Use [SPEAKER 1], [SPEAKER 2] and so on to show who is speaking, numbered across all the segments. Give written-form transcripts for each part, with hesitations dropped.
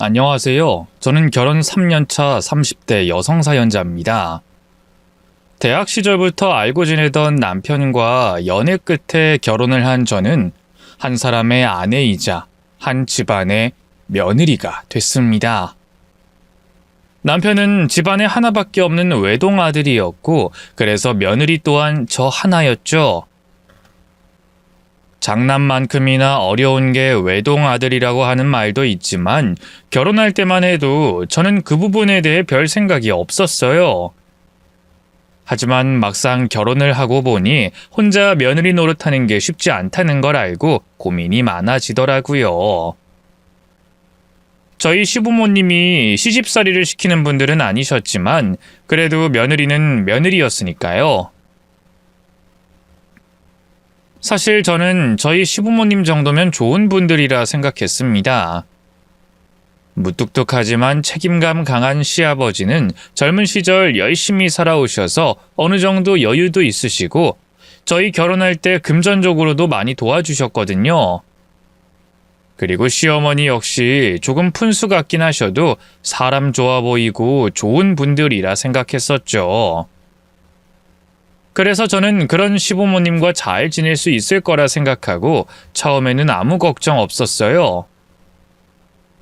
[SPEAKER 1] 안녕하세요. 저는 결혼 3년차 30대 여성 사연자입니다. 대학 시절부터 알고 지내던 남편과 연애 끝에 결혼을 한 저는 한 사람의 아내이자 한 집안의 며느리가 됐습니다. 남편은 집안에 하나밖에 없는 외동 아들이었고, 그래서 며느리 또한 저 하나였죠. 장남만큼이나 어려운 게 외동 아들이라고 하는 말도 있지만 결혼할 때만 해도 저는 그 부분에 대해 별 생각이 없었어요. 하지만 막상 결혼을 하고 보니 혼자 며느리 노릇하는 게 쉽지 않다는 걸 알고 고민이 많아지더라고요. 저희 시부모님이 시집살이를 시키는 분들은 아니셨지만 그래도 며느리는 며느리였으니까요. 사실 저는 저희 시부모님 정도면 좋은 분들이라 생각했습니다. 무뚝뚝하지만 책임감 강한 시아버지는 젊은 시절 열심히 살아오셔서 어느 정도 여유도 있으시고 저희 결혼할 때 금전적으로도 많이 도와주셨거든요. 그리고 시어머니 역시 조금 푼수 같긴 하셔도 사람 좋아 보이고 좋은 분들이라 생각했었죠. 그래서 저는 그런 시부모님과 잘 지낼 수 있을 거라 생각하고 처음에는 아무 걱정 없었어요.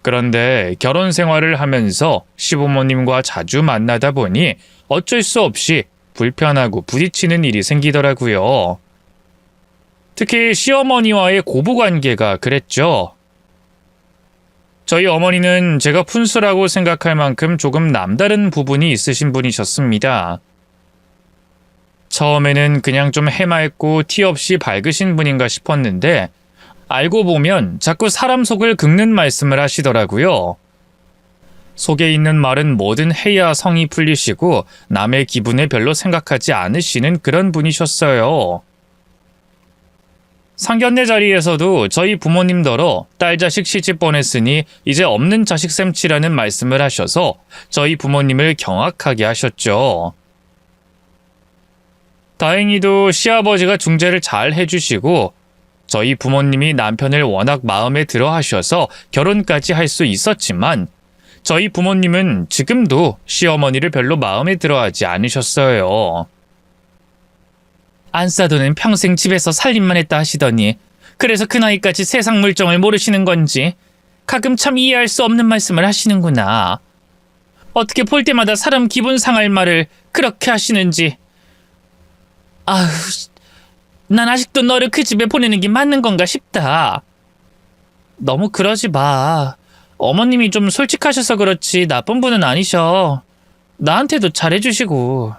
[SPEAKER 1] 그런데 결혼 생활을 하면서 시부모님과 자주 만나다 보니 어쩔 수 없이 불편하고 부딪히는 일이 생기더라고요. 특히 시어머니와의 고부관계가 그랬죠. 저희 어머니는 제가 푼수라고 생각할 만큼 조금 남다른 부분이 있으신 분이셨습니다. 처음에는 그냥 좀 해맑고 티 없이 밝으신 분인가 싶었는데 알고 보면 자꾸 사람 속을 긁는 말씀을 하시더라고요. 속에 있는 말은 뭐든 해야 성이 풀리시고 남의 기분에 별로 생각하지 않으시는 그런 분이셨어요. 상견례 자리에서도 저희 부모님더러 딸 자식 시집 보냈으니 이제 없는 자식 셈치라는 말씀을 하셔서 저희 부모님을 경악하게 하셨죠. 다행히도 시아버지가 중재를 잘 해주시고 저희 부모님이 남편을 워낙 마음에 들어 하셔서 결혼까지 할 수 있었지만 저희 부모님은 지금도 시어머니를 별로 마음에 들어 하지 않으셨어요. 안 싸도는 평생 집에서 살림만 했다 하시더니 그래서 그 나이까지 세상 물정을 모르시는 건지 가끔 참 이해할 수 없는 말씀을 하시는구나. 어떻게 볼 때마다 사람 기분 상할 말을 그렇게 하시는지. 아휴, 난 아직도 너를 그 집에 보내는 게 맞는 건가 싶다. 너무 그러지 마. 어머님이 좀 솔직하셔서 그렇지 나쁜 분은 아니셔. 나한테도 잘해주시고.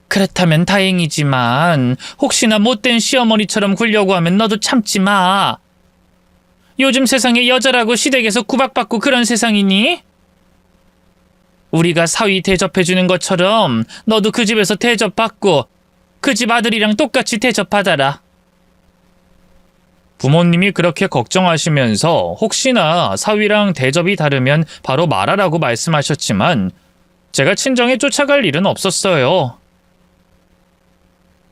[SPEAKER 1] 그렇다면 다행이지만 혹시나 못된 시어머니처럼 굴려고 하면 너도 참지 마. 요즘 세상에 여자라고 시댁에서 구박받고 그런 세상이니? 우리가 사위 대접해주는 것처럼 너도 그 집에서 대접받고 그 집 아들이랑 똑같이 대접받아라. 부모님이 그렇게 걱정하시면서 혹시나 사위랑 대접이 다르면 바로 말하라고 말씀하셨지만 제가 친정에 쫓아갈 일은 없었어요.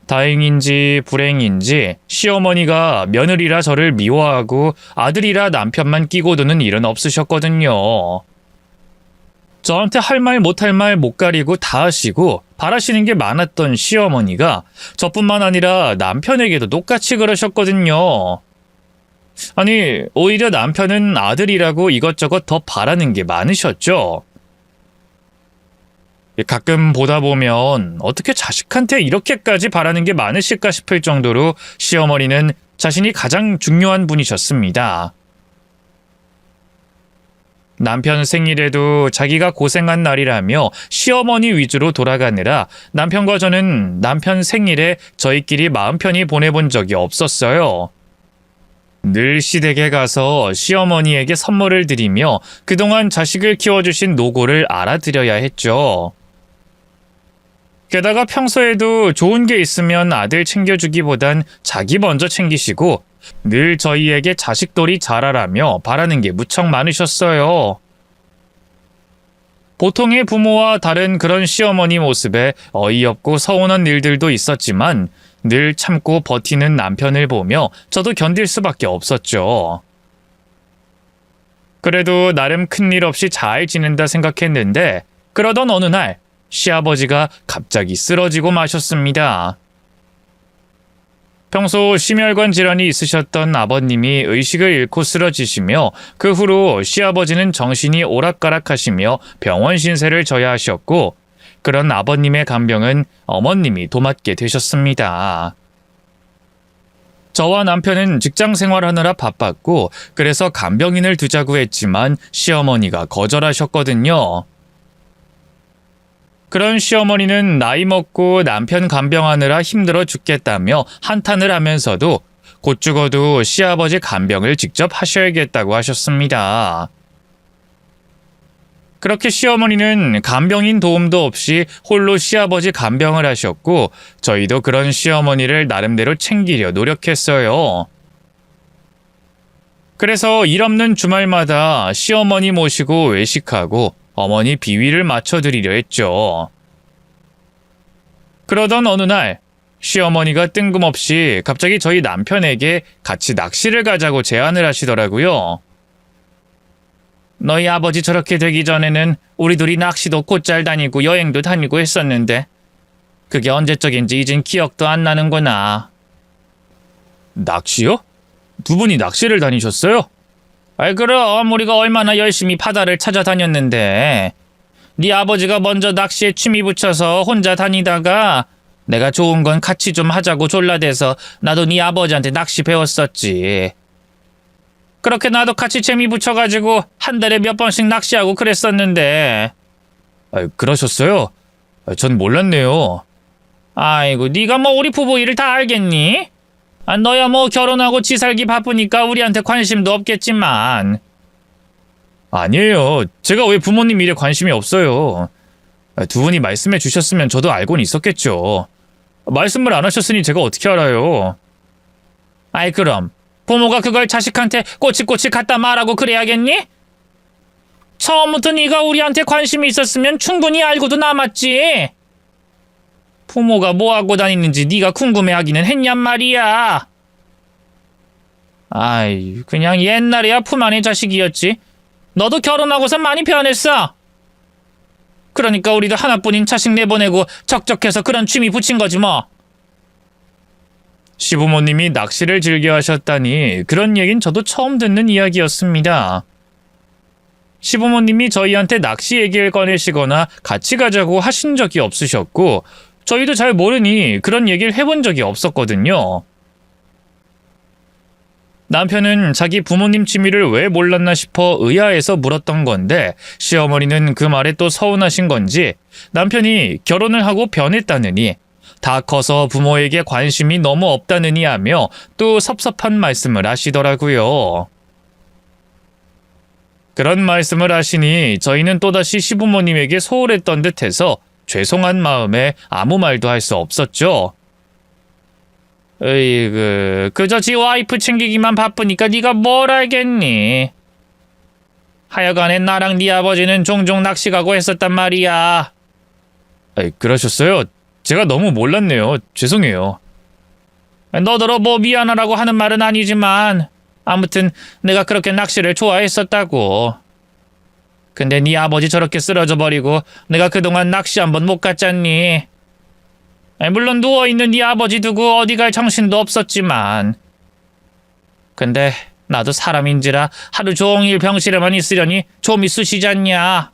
[SPEAKER 1] 다행인지 불행인지 시어머니가 며느리라 저를 미워하고 아들이라 남편만 끼고 드는 일은 없으셨거든요. 저한테 할 말 못할 말 못 가리고 다 하시고 바라시는 게 많았던 시어머니가 저뿐만 아니라 남편에게도 똑같이 그러셨거든요. 아니, 오히려 남편은 아들이라고 이것저것 더 바라는 게 많으셨죠. 가끔 보다 보면 어떻게 자식한테 이렇게까지 바라는 게 많으실까 싶을 정도로 시어머니는 자신이 가장 중요한 분이셨습니다. 남편 생일에도 자기가 고생한 날이라며 시어머니 위주로 돌아가느라 남편과 저는 남편 생일에 저희끼리 마음 편히 보내본 적이 없었어요. 늘 시댁에 가서 시어머니에게 선물을 드리며 그동안 자식을 키워주신 노고를 알아드려야 했죠. 게다가 평소에도 좋은 게 있으면 아들 챙겨주기보단 자기 먼저 챙기시고 늘 저희에게 자식돌이 자라라며 바라는 게 무척 많으셨어요. 보통의 부모와 다른 그런 시어머니 모습에 어이없고 서운한 일들도 있었지만 늘 참고 버티는 남편을 보며 저도 견딜 수밖에 없었죠. 그래도 나름 큰일 없이 잘 지낸다 생각했는데 그러던 어느 날 시아버지가 갑자기 쓰러지고 마셨습니다. 평소 심혈관 질환이 있으셨던 아버님이 의식을 잃고 쓰러지시며 그 후로 시아버지는 정신이 오락가락하시며 병원 신세를 져야 하셨고 그런 아버님의 간병은 어머님이 도맡게 되셨습니다. 저와 남편은 직장 생활하느라 바빴고 그래서 간병인을 두자고 했지만 시어머니가 거절하셨거든요. 그런 시어머니는 나이 먹고 남편 간병하느라 힘들어 죽겠다며 한탄을 하면서도 곧 죽어도 시아버지 간병을 직접 하셔야겠다고 하셨습니다. 그렇게 시어머니는 간병인 도움도 없이 홀로 시아버지 간병을 하셨고 저희도 그런 시어머니를 나름대로 챙기려 노력했어요. 그래서 일 없는 주말마다 시어머니 모시고 외식하고 어머니 비위를 맞춰드리려 했죠. 그러던 어느 날 시어머니가 뜬금없이 갑자기 저희 남편에게 같이 낚시를 가자고 제안을 하시더라고요. 너희 아버지 저렇게 되기 전에는 우리 둘이 낚시도 곧잘 다니고 여행도 다니고 했었는데 그게 언제적인지 이젠 기억도 안 나는구나. 낚시요? 두 분이 낚시를 다니셨어요? 아이 그럼 우리가 얼마나 열심히 바다를 찾아다녔는데 네 아버지가 먼저 낚시에 취미 붙여서 혼자 다니다가 내가 좋은 건 같이 좀 하자고 졸라대서 나도 네 아버지한테 낚시 배웠었지. 그렇게 나도 같이 재미 붙여가지고 한 달에 몇 번씩 낚시하고 그랬었는데. 그러셨어요? 전 몰랐네요. 아이고 네가 뭐 우리 부부 일을 다 알겠니? 너야 뭐 결혼하고 지 살기 바쁘니까 우리한테 관심도 없겠지만. 아니에요. 제가 왜 부모님 일에 관심이 없어요. 두 분이 말씀해 주셨으면 저도 알고는 있었겠죠. 말씀을 안 하셨으니 제가 어떻게 알아요. 아이 그럼 부모가 그걸 자식한테 꼬치꼬치 갖다 말하고 그래야겠니? 처음부터 네가 우리한테 관심이 있었으면 충분히 알고도 남았지. 부모가 뭐하고 다니는지 네가 궁금해하기는 했냔 말이야. 아이 그냥 옛날에야 품 안의 자식이었지. 너도 결혼하고서 많이 변했어. 그러니까 우리도 하나뿐인 자식 내보내고 적적해서 그런 취미 붙인 거지 뭐. 시부모님이 낚시를 즐겨 하셨다니 그런 얘긴 저도 처음 듣는 이야기였습니다. 시부모님이 저희한테 낚시 얘기를 꺼내시거나 같이 가자고 하신 적이 없으셨고 저희도 잘 모르니 그런 얘기를 해본 적이 없었거든요. 남편은 자기 부모님 취미를 왜 몰랐나 싶어 의아해서 물었던 건데 시어머니는 그 말에 또 서운하신 건지 남편이 결혼을 하고 변했다느니 다 커서 부모에게 관심이 너무 없다느니 하며 또 섭섭한 말씀을 하시더라고요. 그런 말씀을 하시니 저희는 또다시 시부모님에게 소홀했던 듯해서 죄송한 마음에 아무 말도 할 수 없었죠. 으이그 그저 지 와이프 챙기기만 바쁘니까 네가 뭘 알겠니? 하여간에 나랑 네 아버지는 종종 낚시 가고 했었단 말이야. 그러셨어요? 제가 너무 몰랐네요. 죄송해요. 너더러 뭐 미안하라고 하는 말은 아니지만 아무튼 내가 그렇게 낚시를 좋아했었다고. 근데 네 아버지 저렇게 쓰러져 버리고 내가 그동안 낚시 한번 못 갔잖니. 물론 누워있는 네 아버지 두고 어디 갈 정신도 없었지만 근데 나도 사람인지라 하루 종일 병실에만 있으려니 좀이 쑤시잖냐.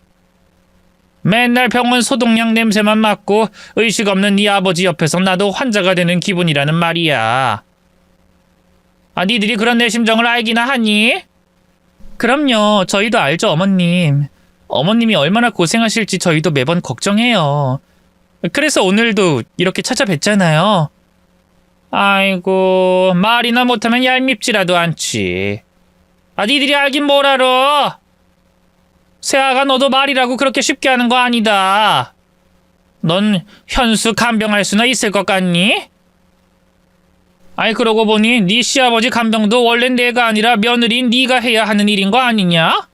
[SPEAKER 1] 맨날 병원 소독약 냄새만 맡고 의식 없는 네 아버지 옆에서 나도 환자가 되는 기분이라는 말이야. 니들이 그런 내 심정을 알기나 하니? 그럼요. 저희도 알죠, 어머님. 어머님이 얼마나 고생하실지 저희도 매번 걱정해요. 그래서 오늘도 이렇게 찾아뵀잖아요. 아이고 말이나 못하면 얄밉지라도 않지. 니들이 알긴 뭘 알아. 세아가 너도 말이라고 그렇게 쉽게 하는 거 아니다. 넌 현수 간병할 수나 있을 것 같니? 그러고 보니 네 시아버지 간병도 원래 내가 아니라 며느리인 네가 해야 하는 일인 거 아니냐?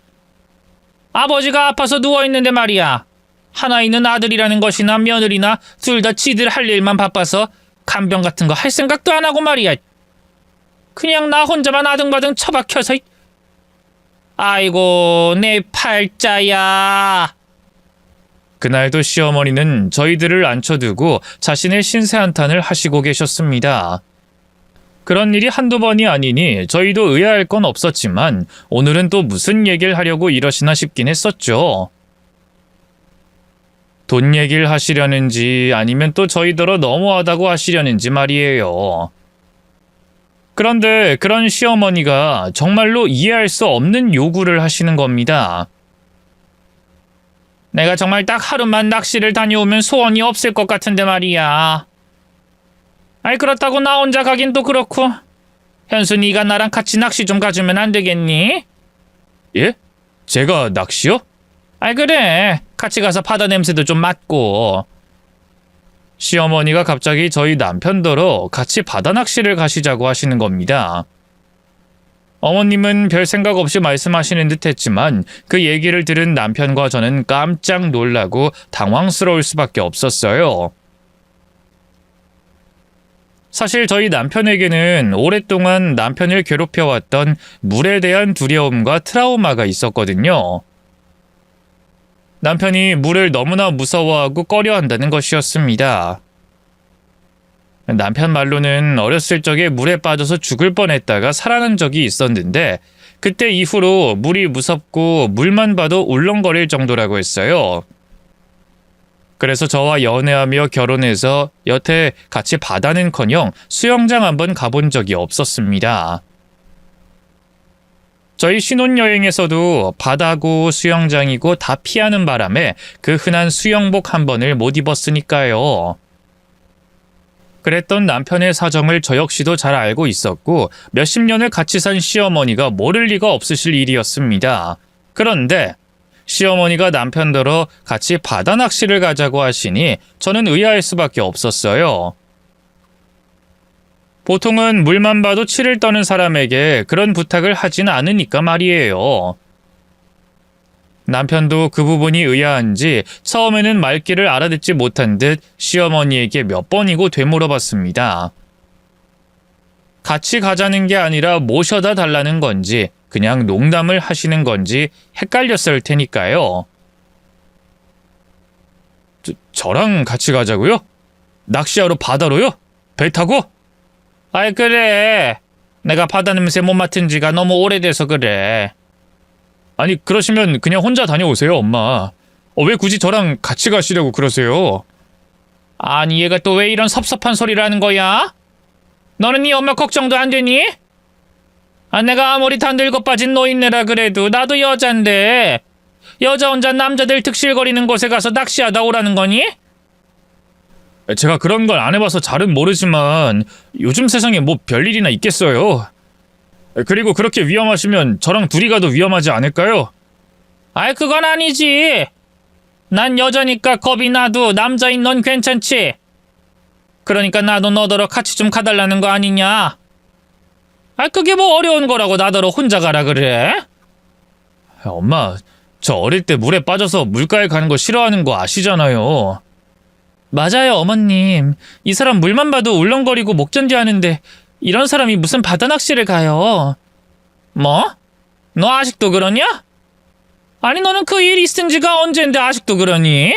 [SPEAKER 1] 아버지가 아파서 누워있는데 말이야. 하나 있는 아들이라는 것이나 며느리나 둘 다 지들 할 일만 바빠서 간병 같은 거 할 생각도 안 하고 말이야. 그냥 나 혼자만 아등바등 처박혀서. 아이고, 내 팔자야. 그날도 시어머니는 저희들을 앉혀두고 자신의 신세한탄을 하시고 계셨습니다. 그런 일이 한두 번이 아니니 저희도 의아할 건 없었지만 오늘은 또 무슨 얘기를 하려고 이러시나 싶긴 했었죠. 돈 얘기를 하시려는지 아니면 또 저희더러 너무하다고 하시려는지 말이에요. 그런데 그런 시어머니가 정말로 이해할 수 없는 요구를 하시는 겁니다. 내가 정말 딱 하루만 낚시를 다녀오면 소원이 없을 것 같은데 말이야. 아이 그렇다고 나 혼자 가긴 또 그렇고. 현수 네가 나랑 같이 낚시 좀 가주면 안 되겠니? 예? 제가 낚시요? 아이 그래. 같이 가서 바다 냄새도 좀 맡고. 시어머니가 갑자기 저희 남편더러 같이 바다 낚시를 가시자고 하시는 겁니다. 어머님은 별 생각 없이 말씀하시는 듯 했지만 그 얘기를 들은 남편과 저는 깜짝 놀라고 당황스러울 수밖에 없었어요. 사실 저희 남편에게는 오랫동안 남편을 괴롭혀왔던 물에 대한 두려움과 트라우마가 있었거든요. 남편이 물을 너무나 무서워하고 꺼려한다는 것이었습니다. 남편 말로는 어렸을 적에 물에 빠져서 죽을 뻔했다가 살아난 적이 있었는데 그때 이후로 물이 무섭고 물만 봐도 울렁거릴 정도라고 했어요. 그래서 저와 연애하며 결혼해서 여태 같이 바다는커녕 수영장 한번 가본 적이 없었습니다. 저희 신혼여행에서도 바다고 수영장이고 다 피하는 바람에 그 흔한 수영복 한 번을 못 입었으니까요. 그랬던 남편의 사정을 저 역시도 잘 알고 있었고 몇십 년을 같이 산 시어머니가 모를 리가 없으실 일이었습니다. 그런데 시어머니가 남편더러 같이 바다 낚시를 가자고 하시니 저는 의아할 수밖에 없었어요. 보통은 물만 봐도 치를 떠는 사람에게 그런 부탁을 하진 않으니까 말이에요. 남편도 그 부분이 의아한지 처음에는 말귀를 알아듣지 못한 듯 시어머니에게 몇 번이고 되물어봤습니다. 같이 가자는 게 아니라 모셔다 달라는 건지 그냥 농담을 하시는 건지 헷갈렸을 테니까요. 저랑 같이 가자고요? 낚시하러 바다로요? 배 타고? 아이 그래. 내가 바다 냄새 못 맡은 지가 너무 오래돼서 그래. 아니 그러시면 그냥 혼자 다녀오세요 엄마. 왜 굳이 저랑 같이 가시려고 그러세요? 아니 얘가 또 왜 이런 섭섭한 소리를 하는 거야? 너는 네 엄마 걱정도 안 되니? 내가 아무리 다 늙어 빠진 노인네라 그래도 나도 여잔데 여자 혼자 남자들 득실거리는 곳에 가서 낚시하다 오라는 거니? 제가 그런 걸 안 해봐서 잘은 모르지만 요즘 세상에 뭐 별일이나 있겠어요. 그리고 그렇게 위험하시면 저랑 둘이 가도 위험하지 않을까요? 아이 그건 아니지. 난 여자니까 겁이 나도 남자인 넌 괜찮지? 그러니까 나도 너더러 같이 좀 가달라는 거 아니냐? 그게 뭐 어려운 거라고 나더러 혼자 가라 그래? 엄마, 저 어릴 때 물에 빠져서 물가에 가는 거 싫어하는 거 아시잖아요. 맞아요 어머님. 이 사람 물만 봐도 울렁거리고 목전지 하는데 이런 사람이 무슨 바다 낚시를 가요? 뭐? 너 아직도 그러냐? 아니 너는 그 일 있은 지가 언젠데 아직도 그러니?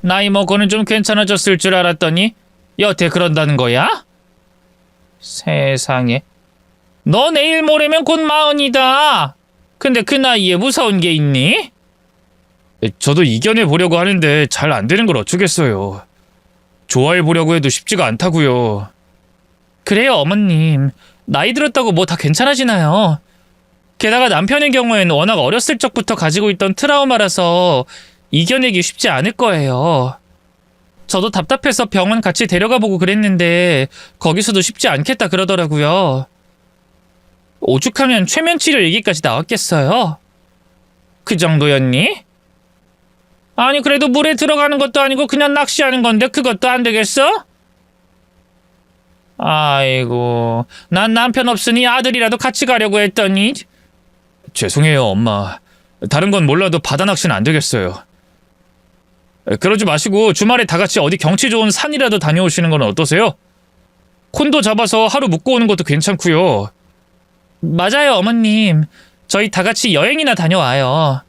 [SPEAKER 1] 나이 먹고는 좀 괜찮아졌을 줄 알았더니 여태 그런다는 거야? 세상에. 너 내일 모레면 곧 40이다. 근데 그 나이에 무서운 게 있니? 저도 이겨내보려고 하는데 잘 안 되는 걸 어쩌겠어요. 좋아해보려고 해도 쉽지가 않다고요. 그래요 어머님. 나이 들었다고 뭐 다 괜찮아지나요? 게다가 남편의 경우에는 워낙 어렸을 적부터 가지고 있던 트라우마라서 이겨내기 쉽지 않을 거예요. 저도 답답해서 병원 같이 데려가보고 그랬는데 거기서도 쉽지 않겠다 그러더라고요. 오죽하면 최면 치료 얘기까지 나왔겠어요? 그 정도였니? 아니 그래도 물에 들어가는 것도 아니고 그냥 낚시하는 건데 그것도 안 되겠어? 아이고, 난 남편 없으니 아들이라도 같이 가려고 했더니. 죄송해요 엄마. 다른 건 몰라도 바다 낚시는 안 되겠어요. 그러지 마시고 주말에 다 같이 어디 경치 좋은 산이라도 다녀오시는 건 어떠세요? 콘도 잡아서 하루 묵고 오는 것도 괜찮고요. 맞아요 어머님. 저희 다 같이 여행이나 다녀와요.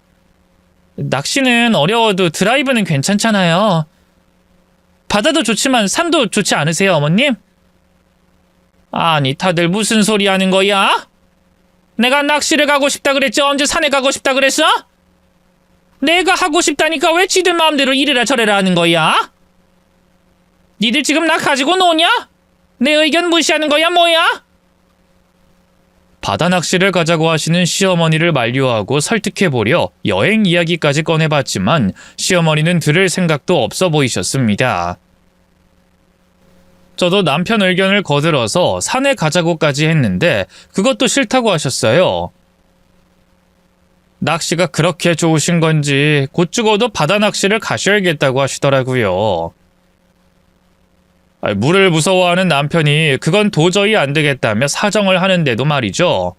[SPEAKER 1] 낚시는 어려워도 드라이브는 괜찮잖아요. 바다도 좋지만 산도 좋지 않으세요, 어머님? 아니, 다들 무슨 소리 하는 거야? 내가 낚시를 가고 싶다 그랬지 언제 산에 가고 싶다 그랬어? 내가 하고 싶다니까 왜 지들 마음대로 이래라 저래라 하는 거야? 니들 지금 나 가지고 노냐? 내 의견 무시하는 거야 뭐야? 바다 낚시를 가자고 하시는 시어머니를 만류하고 설득해보려 여행 이야기까지 꺼내봤지만 시어머니는 들을 생각도 없어 보이셨습니다. 저도 남편 의견을 거들어서 산에 가자고까지 했는데 그것도 싫다고 하셨어요. 낚시가 그렇게 좋으신 건지 곧 죽어도 바다 낚시를 가셔야겠다고 하시더라고요. 물을 무서워하는 남편이 그건 도저히 안 되겠다며 사정을 하는데도 말이죠.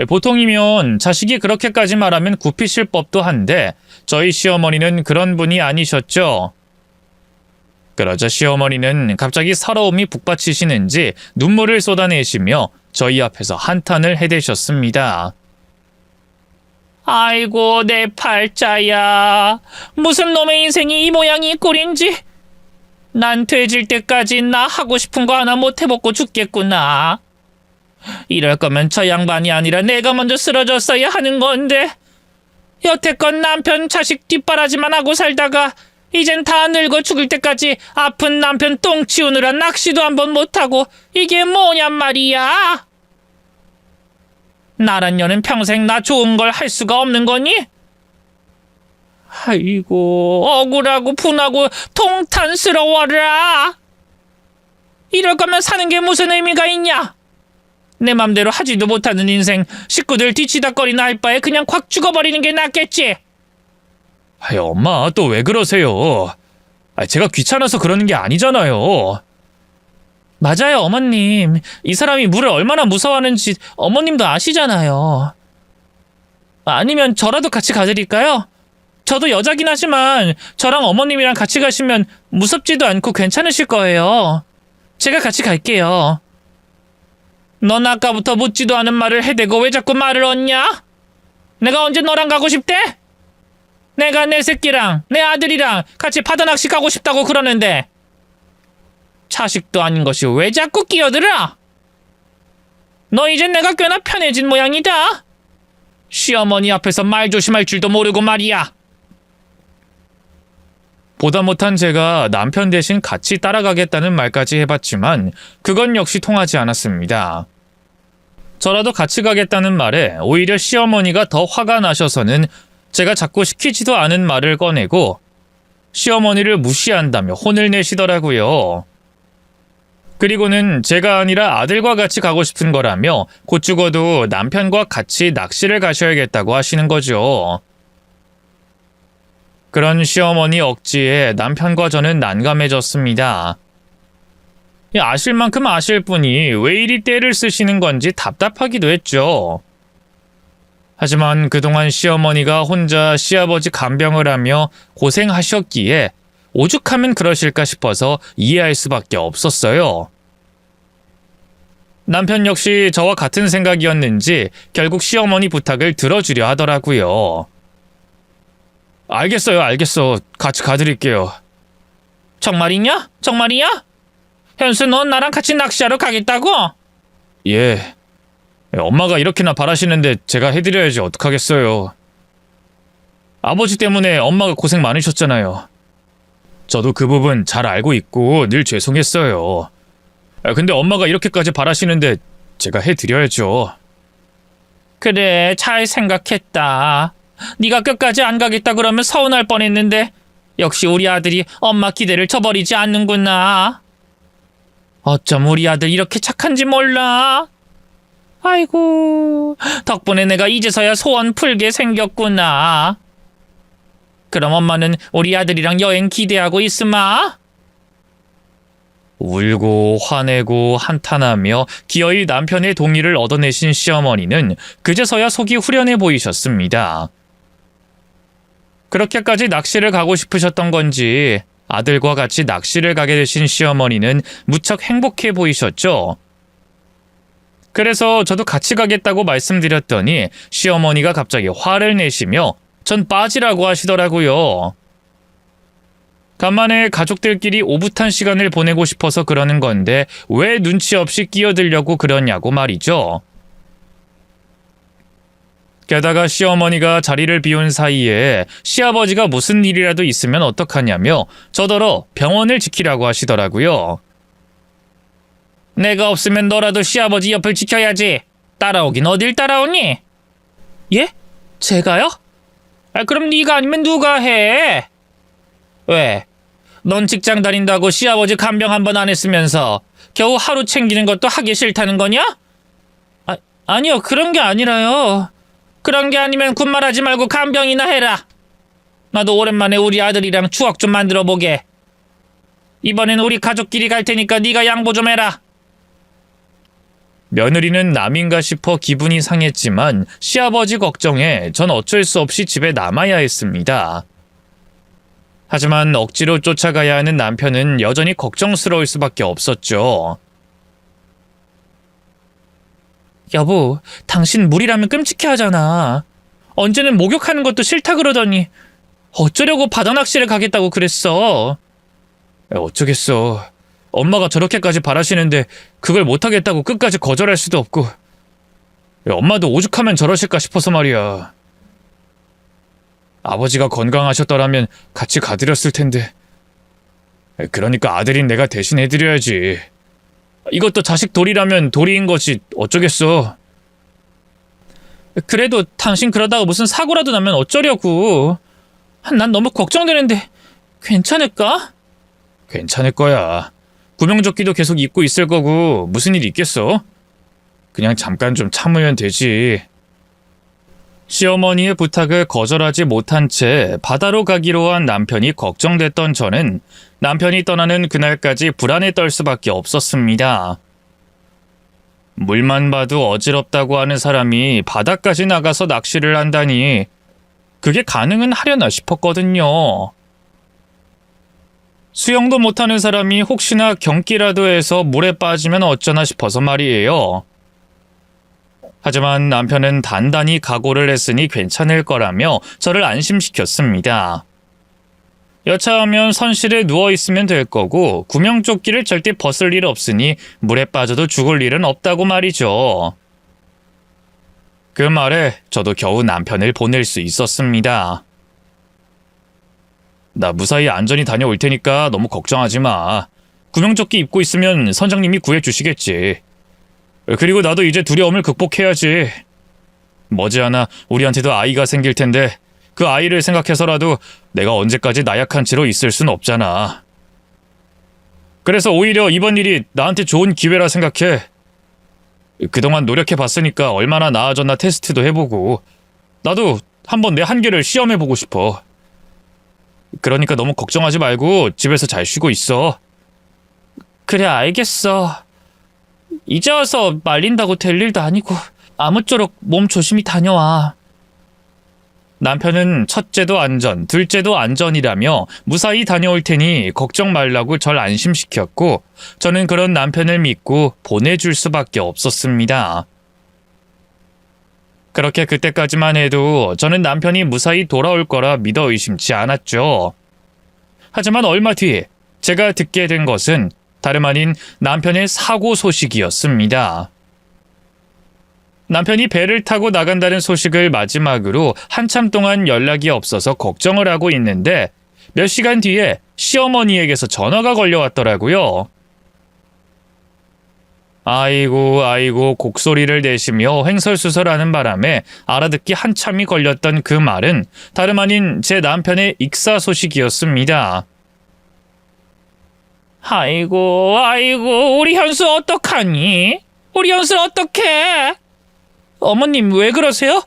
[SPEAKER 1] 보통이면 자식이 그렇게까지 말하면 굽히실 법도 한데 저희 시어머니는 그런 분이 아니셨죠. 그러자 시어머니는 갑자기 서러움이 북받치시는지 눈물을 쏟아내시며 저희 앞에서 한탄을 해대셨습니다. 아이고 내 팔자야. 무슨 놈의 인생이 이 모양이 꼴인지. 난 돼질 때까지 나 하고 싶은 거 하나 못 해먹고 죽겠구나. 이럴 거면 저 양반이 아니라 내가 먼저 쓰러졌어야 하는 건데 여태껏 남편 자식 뒷바라지만 하고 살다가 이젠 다 늙어 죽을 때까지 아픈 남편 똥 치우느라 낚시도 한번 못하고 이게 뭐냔 말이야. 나란 년은 평생 나 좋은 걸 할 수가 없는 거니? 아이고 억울하고 분하고 통탄스러워라. 이럴 거면 사는 게 무슨 의미가 있냐? 내 맘대로 하지도 못하는 인생 식구들 뒤치다꺼리나 할 바에 그냥 콱 죽어버리는 게 낫겠지.
[SPEAKER 2] 아이, 엄마 또 왜 그러세요? 제가 귀찮아서 그러는 게 아니잖아요.
[SPEAKER 1] 맞아요 어머님. 이 사람이 물을 얼마나 무서워하는지 어머님도 아시잖아요. 아니면 저라도 같이 가드릴까요? 저도 여자긴 하지만 저랑 어머님이랑 같이 가시면 무섭지도 않고 괜찮으실 거예요. 제가 같이 갈게요. 넌 아까부터 묻지도 않은 말을 해대고 왜 자꾸 말을 얻냐? 내가 언제 너랑 가고 싶대? 내가 내 새끼랑 내 아들이랑 같이 바다 낚시 가고 싶다고 그러는데 자식도 아닌 것이 왜 자꾸 끼어들어? 너 이젠 내가 꽤나 편해진 모양이다. 시어머니 앞에서 말 조심할 줄도 모르고 말이야.
[SPEAKER 2] 보다 못한 제가 남편 대신 같이 따라가겠다는 말까지 해봤지만 그건 역시 통하지 않았습니다. 저라도 같이 가겠다는 말에 오히려 시어머니가 더 화가 나셔서는 제가 자꾸 시키지도 않은 말을 꺼내고 시어머니를 무시한다며 혼을 내시더라고요. 그리고는 제가 아니라 아들과 같이 가고 싶은 거라며 곧 죽어도 남편과 같이 낚시를 가셔야겠다고 하시는 거죠. 그런 시어머니 억지에 남편과 저는 난감해졌습니다. 아실 만큼 아실 분이 왜 이리 떼를 쓰시는 건지 답답하기도 했죠. 하지만 그동안 시어머니가 혼자 시아버지 간병을 하며 고생하셨기에 오죽하면 그러실까 싶어서 이해할 수밖에 없었어요. 남편 역시 저와 같은 생각이었는지 결국 시어머니 부탁을 들어주려 하더라고요. 알겠어. 같이 가드릴게요.
[SPEAKER 1] 정말이냐? 정말이야? 현수 넌 나랑 같이 낚시하러 가겠다고?
[SPEAKER 2] 예. 엄마가 이렇게나 바라시는데 제가 해드려야지 어떡하겠어요. 아버지 때문에 엄마가 고생 많으셨잖아요. 저도 그 부분 잘 알고 있고 늘 죄송했어요. 근데 엄마가 이렇게까지 바라시는데 제가 해드려야죠.
[SPEAKER 1] 그래, 잘 생각했다. 네가 끝까지 안 가겠다 그러면 서운할 뻔했는데 역시 우리 아들이 엄마 기대를 저버리지 않는구나. 어쩜 우리 아들 이렇게 착한지 몰라. 아이고, 덕분에 내가 이제서야 소원 풀게 생겼구나. 그럼 엄마는 우리 아들이랑 여행 기대하고 있으마.
[SPEAKER 2] 울고 화내고 한탄하며 기어이 남편의 동의를 얻어내신 시어머니는 그제서야 속이 후련해 보이셨습니다. 그렇게까지 낚시를 가고 싶으셨던 건지 아들과 같이 낚시를 가게 되신 시어머니는 무척 행복해 보이셨죠. 그래서 저도 같이 가겠다고 말씀드렸더니 시어머니가 갑자기 화를 내시며 전 빠지라고 하시더라고요. 간만에 가족들끼리 오붓한 시간을 보내고 싶어서 그러는 건데 왜 눈치 없이 끼어들려고 그러냐고 말이죠. 게다가 시어머니가 자리를 비운 사이에 시아버지가 무슨 일이라도 있으면 어떡하냐며 저더러 병원을 지키라고 하시더라고요. 내가 없으면 너라도 시아버지 옆을 지켜야지. 따라오긴 어딜 따라오니? 예? 제가요? 그럼 네가 아니면 누가 해? 왜? 넌 직장 다닌다고 시아버지 간병 한 번 안 했으면서 겨우 하루 챙기는 것도 하기 싫다는 거냐? 아니요, 그런 게 아니라요. 그런 게 아니면 군말하지 말고 간병이나 해라. 나도 오랜만에 우리 아들이랑 추억 좀 만들어 보게. 이번엔 우리 가족끼리 갈 테니까 네가 양보 좀 해라. 며느리는 남인가 싶어 기분이 상했지만 시아버지 걱정에 전 어쩔 수 없이 집에 남아야 했습니다. 하지만 억지로 쫓아가야 하는 남편은 여전히 걱정스러울 수밖에 없었죠. 여보, 당신 물이라면 끔찍해 하잖아. 언제는 목욕하는 것도 싫다 그러더니 어쩌려고 바다 낚시를 가겠다고 그랬어. 어쩌겠어. 엄마가 저렇게까지 바라시는데 그걸 못하겠다고 끝까지 거절할 수도 없고. 엄마도 오죽하면 저러실까 싶어서 말이야. 아버지가 건강하셨더라면 같이 가드렸을 텐데. 그러니까 아들인 내가 대신 해드려야지. 이것도 자식 도리라면 도리인 거지 어쩌겠어. 그래도 당신 그러다가 무슨 사고라도 나면 어쩌려고. 난 너무 걱정되는데 괜찮을까? 괜찮을 거야. 구명조끼도 계속 입고 있을 거고 무슨 일 있겠어? 그냥 잠깐 좀 참으면 되지. 시어머니의 부탁을 거절하지 못한 채 바다로 가기로 한 남편이 걱정됐던 저는 남편이 떠나는 그날까지 불안에 떨 수밖에 없었습니다. 물만 봐도 어지럽다고 하는 사람이 바다까지 나가서 낚시를 한다니 그게 가능은 하려나 싶었거든요. 수영도 못하는 사람이 혹시나 경기라도 해서 물에 빠지면 어쩌나 싶어서 말이에요. 하지만 남편은 단단히 각오를 했으니 괜찮을 거라며 저를 안심시켰습니다. 여차하면 선실에 누워있으면 될 거고 구명조끼를 절대 벗을 일 없으니 물에 빠져도 죽을 일은 없다고 말이죠. 그 말에 저도 겨우 남편을 보낼 수 있었습니다. 나 무사히 안전히 다녀올 테니까 너무 걱정하지 마. 구명조끼 입고 있으면 선장님이 구해주시겠지. 그리고 나도 이제 두려움을 극복해야지. 머지않아 우리한테도 아이가 생길 텐데 그 아이를 생각해서라도 내가 언제까지 나약한 채로 있을 순 없잖아. 그래서 오히려 이번 일이 나한테 좋은 기회라 생각해. 그동안 노력해봤으니까 얼마나 나아졌나 테스트도 해보고 나도 한번 내 한계를 시험해보고 싶어. 그러니까 너무 걱정하지 말고 집에서 잘 쉬고 있어. 그래, 알겠어. 이제 와서 말린다고 될 일도 아니고 아무쪼록 몸 조심히 다녀와. 남편은 첫째도 안전, 둘째도 안전이라며 무사히 다녀올 테니 걱정 말라고 절 안심시켰고 저는 그런 남편을 믿고 보내줄 수밖에 없었습니다. 그렇게 그때까지만 해도 저는 남편이 무사히 돌아올 거라 믿어 의심치 않았죠. 하지만 얼마 뒤 제가 듣게 된 것은 다름 아닌 남편의 사고 소식이었습니다. 남편이 배를 타고 나간다는 소식을 마지막으로 한참 동안 연락이 없어서 걱정을 하고 있는데 몇 시간 뒤에 시어머니에게서 전화가 걸려왔더라고요. 아이고 곡소리를 내시며 횡설수설하는 바람에 알아듣기 한참이 걸렸던 그 말은 다름 아닌 제 남편의 익사 소식이었습니다. 아이고 우리 현수 어떡하니? 우리 현수 어떡해? 어머님 왜 그러세요?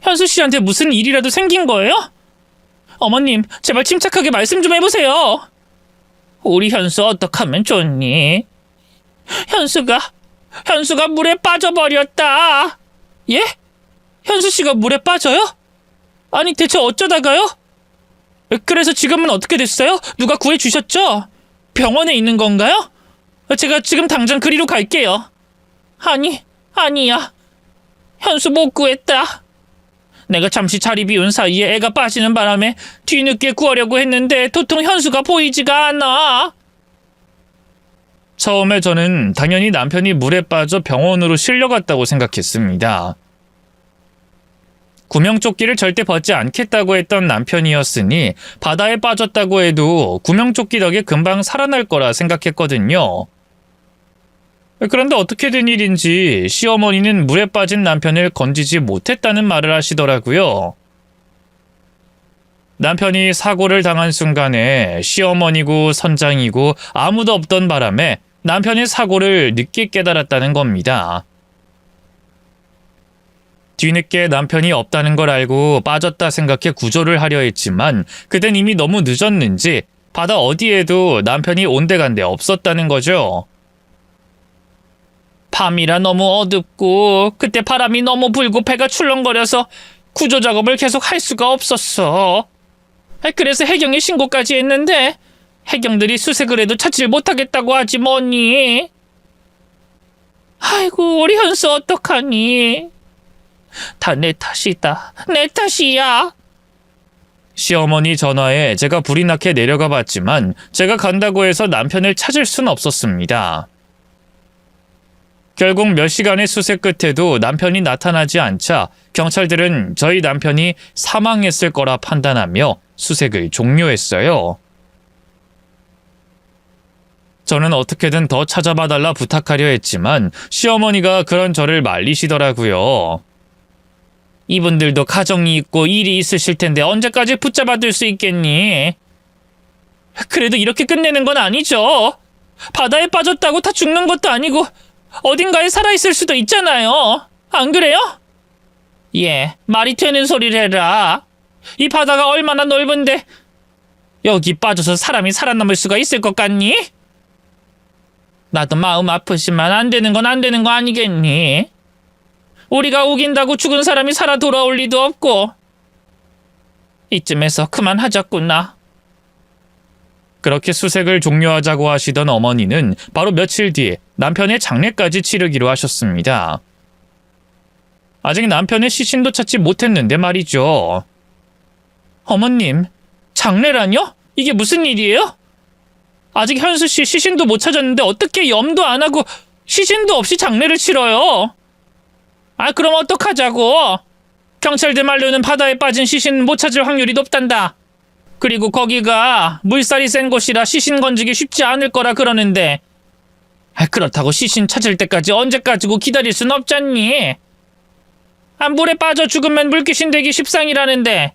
[SPEAKER 2] 현수 씨한테 무슨 일이라도 생긴 거예요? 어머님 제발 침착하게 말씀 좀 해보세요. 우리 현수 어떡하면 좋니? 현수가 물에 빠져버렸다. 예? 현수 씨가 물에 빠져요? 아니 대체 어쩌다가요? 그래서 지금은 어떻게 됐어요? 누가 구해주셨죠? 병원에 있는 건가요? 제가 지금 당장 그리로 갈게요. 아니 아니야. 현수 못 구했다. 내가 잠시 자리 비운 사이에 애가 빠지는 바람에 뒤늦게 구하려고 했는데 도통 현수가 보이지가 않아.
[SPEAKER 1] 처음에 저는 당연히 남편이 물에 빠져 병원으로 실려갔다고 생각했습니다. 구명조끼를 절대 벗지 않겠다고 했던 남편이었으니 바다에 빠졌다고 해도 구명조끼 덕에 금방 살아날 거라 생각했거든요. 그런데 어떻게 된 일인지 시어머니는 물에 빠진 남편을 건지지 못했다는 말을 하시더라고요. 남편이 사고를 당한 순간에 시어머니고 선장이고 아무도 없던 바람에 남편의 사고를 늦게 깨달았다는 겁니다. 뒤늦게 남편이 없다는 걸 알고 빠졌다 생각해 구조를 하려 했지만 그땐 이미 너무 늦었는지 바다 어디에도 남편이 온데간데 없었다는 거죠. 밤이라 너무 어둡고 그때 바람이 너무 불고 배가 출렁거려서 구조 작업을 계속 할 수가 없었어. 그래서 해경에 신고까지 했는데 해경들이 수색을 해도 찾지를 못하겠다고 하지 뭐니. 아이고 우리 현수 어떡하니. 다 내 탓이다. 내 탓이야. 시어머니 전화에 제가 불이 나게 내려가 봤지만 제가 간다고 해서 남편을 찾을 순 없었습니다. 결국 몇 시간의 수색 끝에도 남편이 나타나지 않자 경찰들은 저희 남편이 사망했을 거라 판단하며 수색을 종료했어요. 저는 어떻게든 더 찾아봐달라 부탁하려 했지만 시어머니가 그런 저를 말리시더라고요. 이분들도 가정이 있고 일이 있으실 텐데 언제까지 붙잡아둘 수 있겠니? 그래도 이렇게 끝내는 건 아니죠. 바다에 빠졌다고 다 죽는 것도 아니고 어딘가에 살아있을 수도 있잖아요. 안 그래요? 예, 말이 되는 소리를 해라. 이 바다가 얼마나 넓은데 여기 빠져서 사람이 살아남을 수가 있을 것 같니? 나도 마음 아프지만 안 되는 건 안 되는 거 아니겠니? 우리가 우긴다고 죽은 사람이 살아 돌아올 리도 없고. 이쯤에서 그만하자꾸나. 그렇게 수색을 종료하자고 하시던 어머니는 바로 며칠 뒤 남편의 장례까지 치르기로 하셨습니다. 아직 남편의 시신도 찾지 못했는데 말이죠. 어머님, 장례라뇨? 이게 무슨 일이에요? 아직 현수 씨 시신도 못 찾았는데 어떻게 염도 안 하고 시신도 없이 장례를 치러요? 아, 그럼 어떡하자고? 경찰들 말로는 바다에 빠진 시신은 못 찾을 확률이 높단다. 그리고 거기가 물살이 센 곳이라 시신 건지기 쉽지 않을 거라 그러는데. 아, 그렇다고 시신 찾을 때까지 언제까지고 기다릴 순 없잖니? 아, 물에 빠져 죽으면 물귀신 되기 십상이라는데.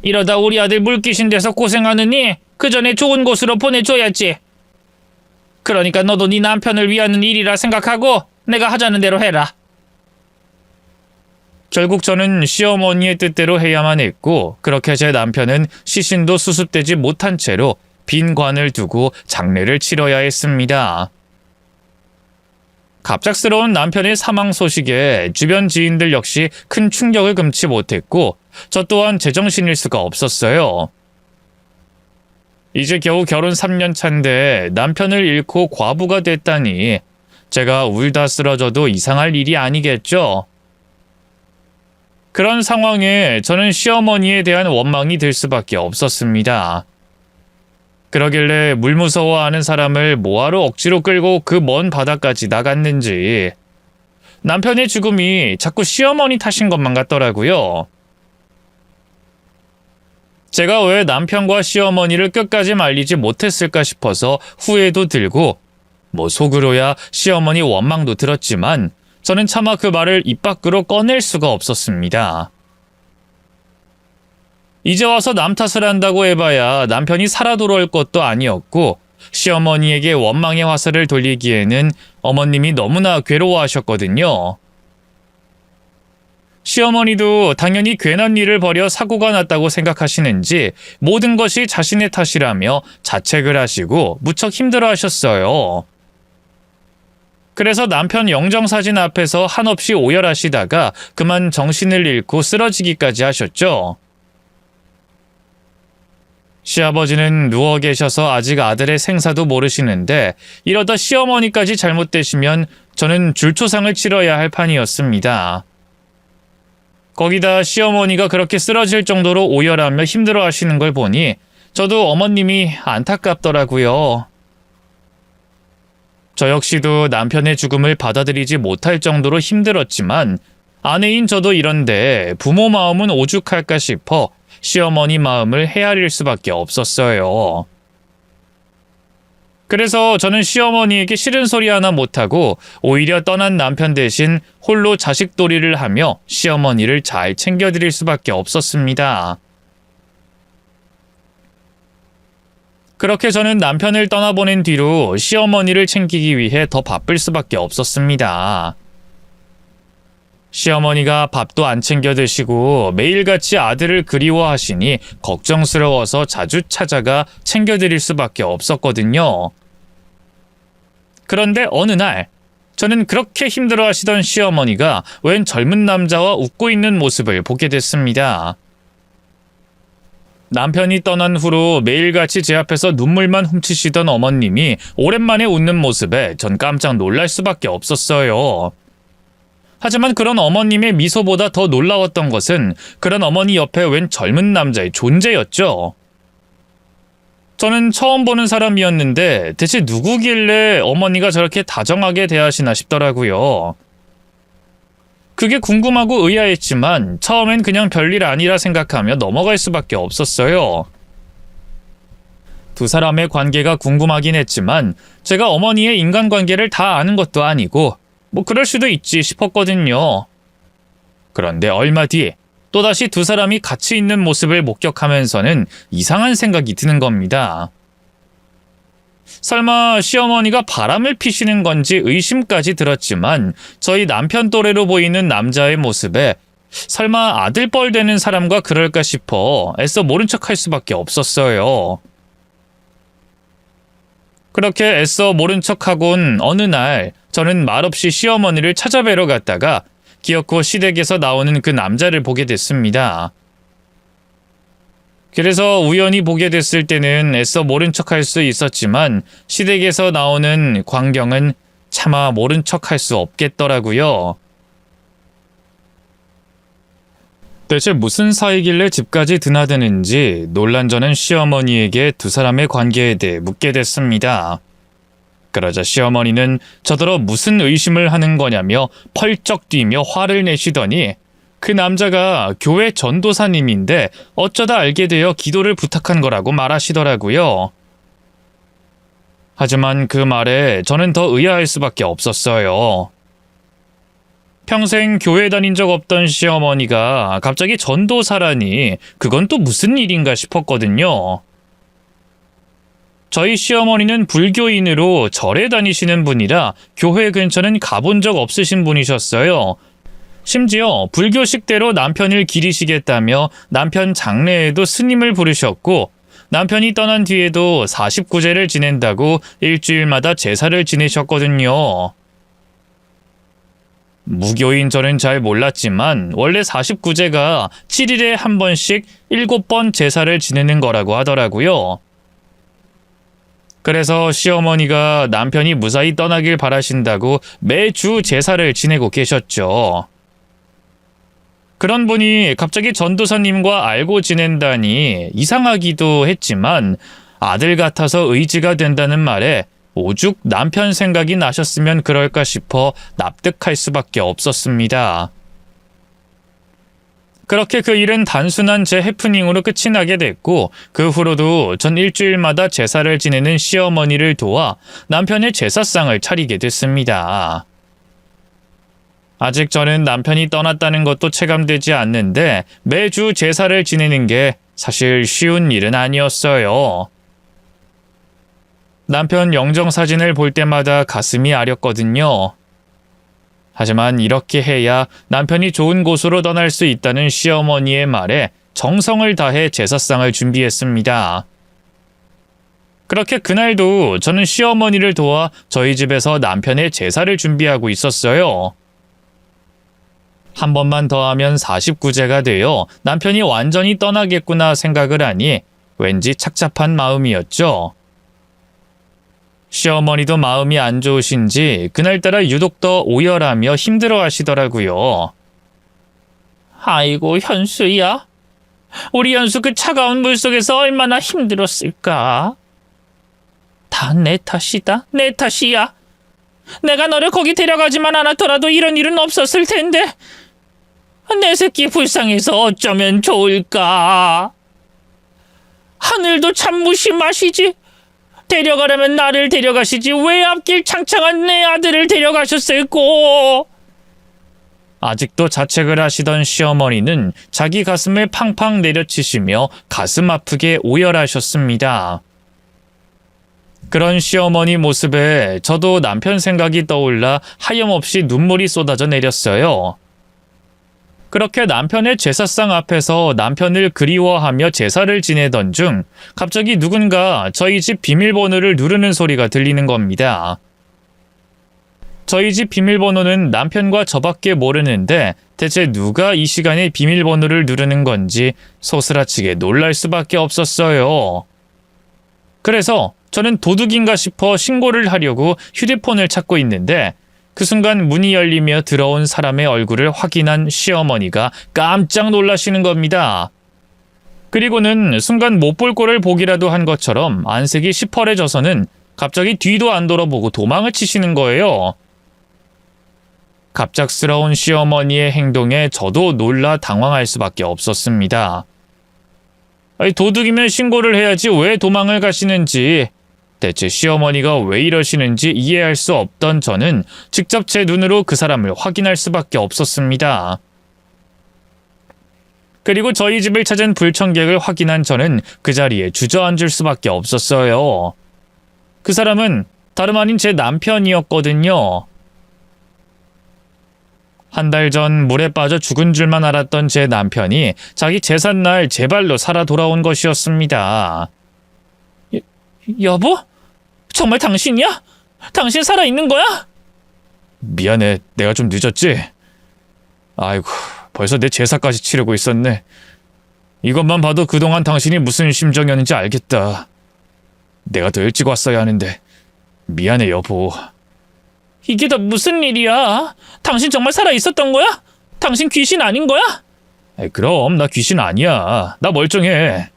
[SPEAKER 1] 이러다 우리 아들 물귀신 돼서 고생하느니 그 전에 좋은 곳으로 보내줘야지. 그러니까 너도 네 남편을 위하는 일이라 생각하고 내가 하자는 대로 해라. 결국 저는 시어머니의 뜻대로 해야만 했고 그렇게 제 남편은 시신도 수습되지 못한 채로 빈 관을 두고 장례를 치러야 했습니다. 갑작스러운 남편의 사망 소식에 주변 지인들 역시 큰 충격을 금치 못했고 저 또한 제정신일 수가 없었어요. 이제 겨우 결혼 3년 차인데 남편을 잃고 과부가 됐다니 제가 울다 쓰러져도 이상할 일이 아니겠죠. 그런 상황에 저는 시어머니에 대한 원망이 들 수밖에 없었습니다. 그러길래 물 무서워하는 사람을 뭐하러 억지로 끌고 그 먼 바다까지 나갔는지 남편의 죽음이 자꾸 시어머니 탓인 것만 같더라고요. 제가 왜 남편과 시어머니를 끝까지 말리지 못했을까 싶어서 후회도 들고 뭐 속으로야 시어머니 원망도 들었지만 저는 차마 그 말을 입 밖으로 꺼낼 수가 없었습니다. 이제 와서 남 탓을 한다고 해봐야 남편이 살아 돌아올 것도 아니었고 시어머니에게 원망의 화살을 돌리기에는 어머님이 너무나 괴로워하셨거든요. 시어머니도 당연히 괜한 일을 벌여 사고가 났다고 생각하시는지 모든 것이 자신의 탓이라며 자책을 하시고 무척 힘들어하셨어요. 그래서 남편 영정사진 앞에서 한없이 오열하시다가 그만 정신을 잃고 쓰러지기까지 하셨죠.
[SPEAKER 2] 시아버지는 누워 계셔서 아직 아들의 생사도 모르시는데 이러다 시어머니까지 잘못되시면 저는 줄초상을 치러야 할 판이었습니다. 거기다 시어머니가 그렇게 쓰러질 정도로 오열하며 힘들어하시는 걸 보니 저도 어머님이 안타깝더라고요. 저 역시도 남편의 죽음을 받아들이지 못할 정도로 힘들었지만 아내인 저도 이런데 부모 마음은 오죽할까 싶어 시어머니 마음을 헤아릴 수밖에 없었어요. 그래서 저는 시어머니에게 싫은 소리 하나 못하고 오히려 떠난 남편 대신 홀로 자식돌이를 하며 시어머니를 잘 챙겨드릴 수밖에 없었습니다. 그렇게 저는 남편을 떠나보낸 뒤로 시어머니를 챙기기 위해 더 바쁠 수밖에 없었습니다. 시어머니가 밥도 안 챙겨 드시고 매일같이 아들을 그리워하시니 걱정스러워서 자주 찾아가 챙겨드릴 수밖에 없었거든요. 그런데 어느 날 저는 그렇게 힘들어하시던 시어머니가 웬 젊은 남자와 웃고 있는 모습을 보게 됐습니다. 남편이 떠난 후로 매일같이 제 앞에서 눈물만 훔치시던 어머님이 오랜만에 웃는 모습에 전 깜짝 놀랄 수밖에 없었어요. 하지만 그런 어머님의 미소보다 더 놀라웠던 것은 그런 어머니 옆에 웬 젊은 남자의 존재였죠. 저는 처음 보는 사람이었는데 대체 누구길래 어머니가 저렇게 다정하게 대하시나 싶더라고요. 그게 궁금하고 의아했지만 처음엔 그냥 별일 아니라 생각하며 넘어갈 수밖에 없었어요. 두 사람의 관계가 궁금하긴 했지만 제가 어머니의 인간관계를 다 아는 것도 아니고 뭐 그럴 수도 있지 싶었거든요. 그런데 얼마 뒤 또다시 두 사람이 같이 있는 모습을 목격하면서는 이상한 생각이 드는 겁니다. 설마 시어머니가 바람을 피시는 건지 의심까지 들었지만 저희 남편 또래로 보이는 남자의 모습에 설마 아들뻘 되는 사람과 그럴까 싶어 애써 모른 척할 수밖에 없었어요. 그렇게 애써 모른 척하곤 어느 날 저는 말없이 시어머니를 찾아뵈러 갔다가 기어코 시댁에서 나오는 그 남자를 보게 됐습니다. 그래서 우연히 보게 됐을 때는 애써 모른 척할 수 있었지만 시댁에서 나오는 광경은 차마 모른 척할 수 없겠더라고요. 대체 무슨 사이길래 집까지 드나드는지 놀란 저는 시어머니에게 두 사람의 관계에 대해 묻게 됐습니다. 그러자 시어머니는 저더러 무슨 의심을 하는 거냐며 펄쩍 뛰며 화를 내시더니 그 남자가 교회 전도사님인데 어쩌다 알게 되어 기도를 부탁한 거라고 말하시더라고요. 하지만 그 말에 저는 더 의아할 수밖에 없었어요. 평생 교회 다닌 적 없던 시어머니가 갑자기 전도사라니 그건 또 무슨 일인가 싶었거든요. 저희 시어머니는 불교인으로 절에 다니시는 분이라 교회 근처는 가본 적 없으신 분이셨어요. 심지어 불교식대로 남편을 기리시겠다며 남편 장례에도 스님을 부르셨고 남편이 떠난 뒤에도 49제를 지낸다고 일주일마다 제사를 지내셨거든요. 무교인 저는 잘 몰랐지만 원래 49제가 7일에 한 번씩 7번 제사를 지내는 거라고 하더라고요. 그래서 시어머니가 남편이 무사히 떠나길 바라신다고 매주 제사를 지내고 계셨죠. 그런 분이 갑자기 전도사님과 알고 지낸다니 이상하기도 했지만 아들 같아서 의지가 된다는 말에 오죽 남편 생각이 나셨으면 그럴까 싶어 납득할 수밖에 없었습니다. 그렇게 그 일은 단순한 제 해프닝으로 끝이 나게 됐고 그 후로도 전 일주일마다 제사를 지내는 시어머니를 도와 남편의 제사상을 차리게 됐습니다. 아직 저는 남편이 떠났다는 것도 체감되지 않는데 매주 제사를 지내는 게 사실 쉬운 일은 아니었어요. 남편 영정사진을 볼 때마다 가슴이 아렸거든요. 하지만 이렇게 해야 남편이 좋은 곳으로 떠날 수 있다는 시어머니의 말에 정성을 다해 제사상을 준비했습니다. 그렇게 그날도 저는 시어머니를 도와 저희 집에서 남편의 제사를 준비하고 있었어요. 한 번만 더 하면 49제가 되어 남편이 완전히 떠나겠구나 생각을 하니 왠지 착잡한 마음이었죠. 시어머니도 마음이 안 좋으신지 그날따라 유독 더 오열하며 힘들어 하시더라고요. 아이고, 현수야. 우리 현수 그 차가운 물속에서 얼마나 힘들었을까. 다 내 탓이다. 내 탓이야. 내가 너를 거기 데려가지만 않았더라도 이런 일은 없었을 텐데. 내 새끼 불쌍해서 어쩌면 좋을까. 하늘도 참 무심하시지. 데려가려면 나를 데려가시지 왜 앞길 창창한 내 아들을 데려가셨을꼬. 아직도 자책을 하시던 시어머니는 자기 가슴을 팡팡 내려치시며 가슴 아프게 오열하셨습니다. 그런 시어머니 모습에 저도 남편 생각이 떠올라 하염없이 눈물이 쏟아져 내렸어요. 그렇게 남편의 제사상 앞에서 남편을 그리워하며 제사를 지내던 중 갑자기 누군가 저희 집 비밀번호를 누르는 소리가 들리는 겁니다. 저희 집 비밀번호는 남편과 저밖에 모르는데 대체 누가 이 시간에 비밀번호를 누르는 건지 소스라치게 놀랄 수밖에 없었어요. 그래서 저는 도둑인가 싶어 신고를 하려고 휴대폰을 찾고 있는데 그 순간 문이 열리며 들어온 사람의 얼굴을 확인한 시어머니가 깜짝 놀라시는 겁니다. 그리고는 순간 못 볼 꼴을 보기라도 한 것처럼 안색이 시퍼래져서는 갑자기 뒤도 안 돌아보고 도망을 치시는 거예요. 갑작스러운 시어머니의 행동에 저도 놀라 당황할 수밖에 없었습니다. 도둑이면 신고를 해야지 왜 도망을 가시는지, 대체 시어머니가 왜 이러시는지 이해할 수 없던 저는 직접 제 눈으로 그 사람을 확인할 수밖에 없었습니다. 그리고 저희 집을 찾은 불청객을 확인한 저는 그 자리에 주저앉을 수밖에 없었어요. 그 사람은 다름 아닌 제 남편이었거든요. 한 달 전 물에 빠져 죽은 줄만 알았던 제 남편이 자기 제삿날 제 발로 살아 돌아온 것이었습니다. 여보? 정말 당신이야? 당신 살아있는 거야? 미안해, 내가 좀 늦었지? 아이고, 벌써 내 제사까지 치르고 있었네. 이것만 봐도 그동안 당신이 무슨 심정이었는지 알겠다. 내가 더 일찍 왔어야 하는데 미안해, 여보. 이게 다 무슨 일이야? 당신 정말 살아있었던 거야? 당신 귀신 아닌 거야? 그럼 나 귀신 아니야. 나 멀쩡해.